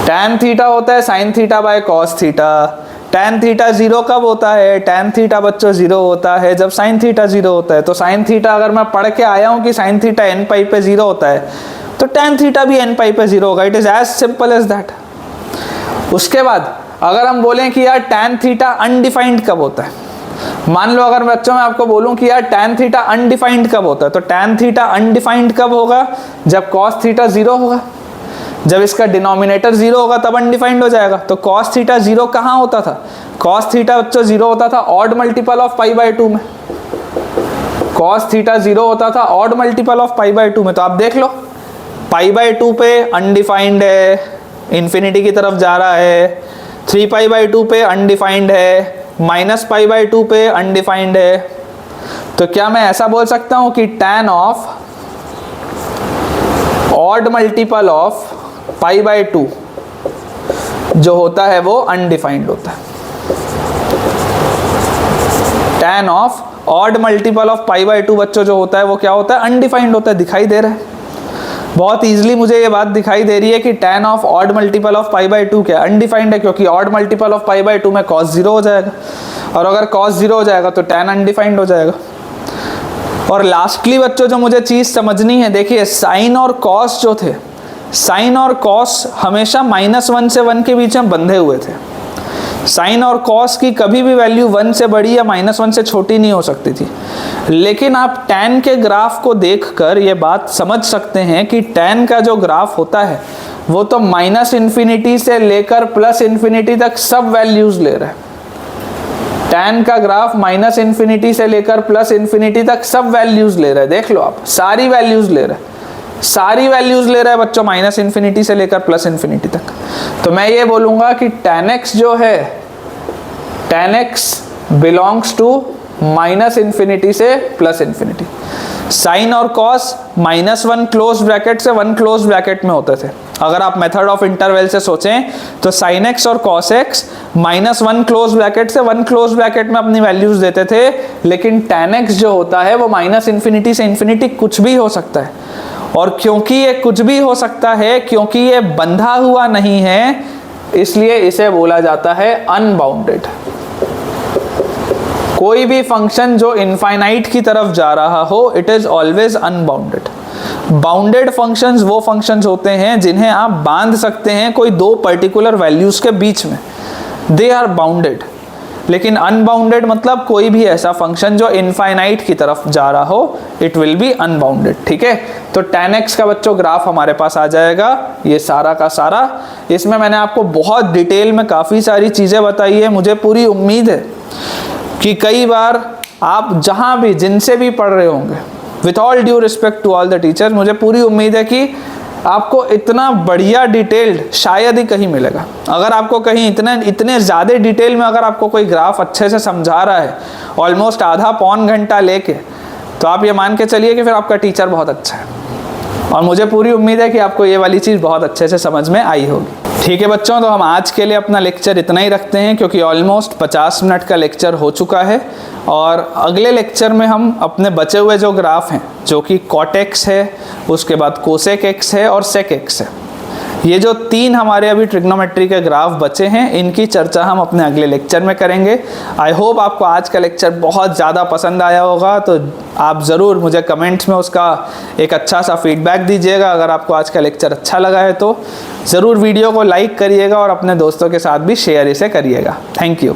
tan थीटा होता है sin theta by cos theta. tan theta 0 कब होता है, tan थीटा बच्चों 0 होता है जब sin थीटा 0 होता है। तो sin थीटा अगर मैं पढ़ के आया हूँ कि sin थीटा n पाई पे 0 होता है, तो tan थीटा भी n पाई पे 0 होगा। It is as simple as that. उसके बाद अगर हम बोलें कि यार tan थीटा अनडिफाइंड कब होता है, मान लो अगर बच्चों मैं आपको बोलूं कि यार tan थीटा अनडिफाइंड कब होता है, तो tan थीटा अनडिफाइंड कब होगा, जब cos थीटा 0 होगा। जब इसका डिनोमिनेटर 0 होगा तब अनडिफाइंड हो जाएगा। तो cos थीटा 0 कहाँ होता था, cos थीटा बच्चों 0 होता था odd multiple of pi by 2 में। cos थीटा 0 होता था odd multiple of pi by 2 में। तो आप देख लो पाई बाय 2 पे अनडिफाइंड है, इन्फिनिटी की तरफ जा रहा है, 3 पाई बाय 2 पे अनडिफाइंड है, माइनस पाई बाय 2 पे अनडिफाइंड है। तो क्या मैं ऐसा बोल सकता हूं कि tan of odd multiple of pi by 2 जो होता है वो अनडिफाइंड होता है। tan of odd multiple of pi by 2 बच्चों जो होता है वो क्या होता है, अनडिफाइंड होता है। दिखाई दे रहा है, बहुत इजीली मुझे ये बात दिखाई दे रही है कि tan of odd multiple of pi by 2 क्या अनडिफाइंड है, क्योंकि odd multiple of pi by 2 में cos 0 हो जाएगा, और अगर cos 0 हो जाएगा तो tan अनडिफाइंड हो जाएगा। और लास्टली बच्चों जो मुझे चीज़ समझनी है, देखिए साइन और cos जो थे, साइन और cos हमेशा -1 से 1 के बीच में बंधे हुए थे। साइन और cos की कभी भी वैल्यू 1 से बड़ी या -1 से छोटी नहीं हो सकती थी। लेकिन आप tan के ग्राफ को देखकर ये बात समझ सकते हैं कि tan का जो ग्राफ होता है वो तो -∞ से लेकर +∞ तक सब वैल्यूज ले रहा है। tan का ग्राफ -∞ से लेकर +∞ तक सब वैल्यूज ले रहा है। देख लो आप, सारी वैल्यूज ले रहा है, सारी वैल्यूज ले रहा है बच्चों, -∞ से लेकर +∞ तक। तो मैं ये बोलूंगा कि tan x जो है, tan x बिलोंग्स टू -∞ से +∞। साइन और cos -1 क्लोज ब्रैकेट से 1 क्लोज ब्रैकेट में होते थे। अगर आप मेथड ऑफ इंटरवल से सोचें तो sin x और cos x -1 क्लोज ब्रैकेट से 1 क्लोज ब्रैकेट में अपनी वैल्यूज देते थे। लेकिन tan x जो होता है वो -∞ से ∞ कुछ भी हो सकता है, और क्योंकि ये कुछ भी हो सकता है, क्योंकि ये बंधा हुआ नहीं है, इसलिए इसे बोला जाता है अनबाउंडेड। कोई भी फंक्शन जो इनफाइनाइट की तरफ जा रहा हो, it is always unbounded. Bounded functions वो फंक्शंस होते हैं जिन्हें आप बांध सकते हैं कोई दो पर्टिकुलर वैल्यूज के बीच में, दे आर बाउंडेड। लेकिन अनबाउंडेड मतलब कोई भी ऐसा फंक्शन जो इनफाइनाइट की तरफ जा रहा हो, इट विल बी अनबाउंडेड। ठीक है, तो tan x का बच्चों ग्राफ हमारे पास आ जाएगा, ये सारा का सारा। इसमें मैंने आपको बहुत डिटेल में काफ़ी सारी चीज़ें बताई है। मुझे पूरी उम्मीद है कि कई बार आप जहाँ भी जिनसे भी पढ़ रहे होंगे, with all due respect to all the teachers, मुझे पूरी उम्मीद है कि आपको इतना बढ़िया डिटेल्ड शायद ही कहीं मिलेगा। अगर आपको कहीं इतने ज़्यादा डिटेल में अगर आपको कोई ग्राफ अच्छे से समझा रहा है, ऑलमोस्ट आधा पौन घंटा लेके, तो आप ये मान के चलिए कि फिर आपका टीचर बहुत अच्छा है। और मुझे पूरी उम्मीद है कि आपको ये वाली चीज़ बहुत अच्छे से समझ में आई होगी। ठीक है बच्चों, तो हम आज के लिए अपना लेक्चर इतना ही रखते हैं, क्योंकि ऑलमोस्ट 50 मिनट का लेक्चर हो चुका है। और अगले लेक्चर में हम अपने बचे हुए जो ग्राफ हैं, जो कि कॉट एक्स है, उसके बाद कोसेक एक्स है और सेक एक्स है, ये जो 3 हमारे अभी ट्रिग्नोमेट्री के ग्राफ बचे हैं, इनकी चर्चा हम अपने अगले लेक्चर में करेंगे। आई होप आपको आज का लेक्चर बहुत ज़्यादा पसंद आया होगा, तो आप ज़रूर मुझे कमेंट्स में उसका एक अच्छा सा फीडबैक दीजिएगा। अगर आपको आज का लेक्चर अच्छा लगा है तो ज़रूर वीडियो को लाइक करिएगा और अपने दोस्तों के साथ भी शेयर इसे करिएगा। Thank you.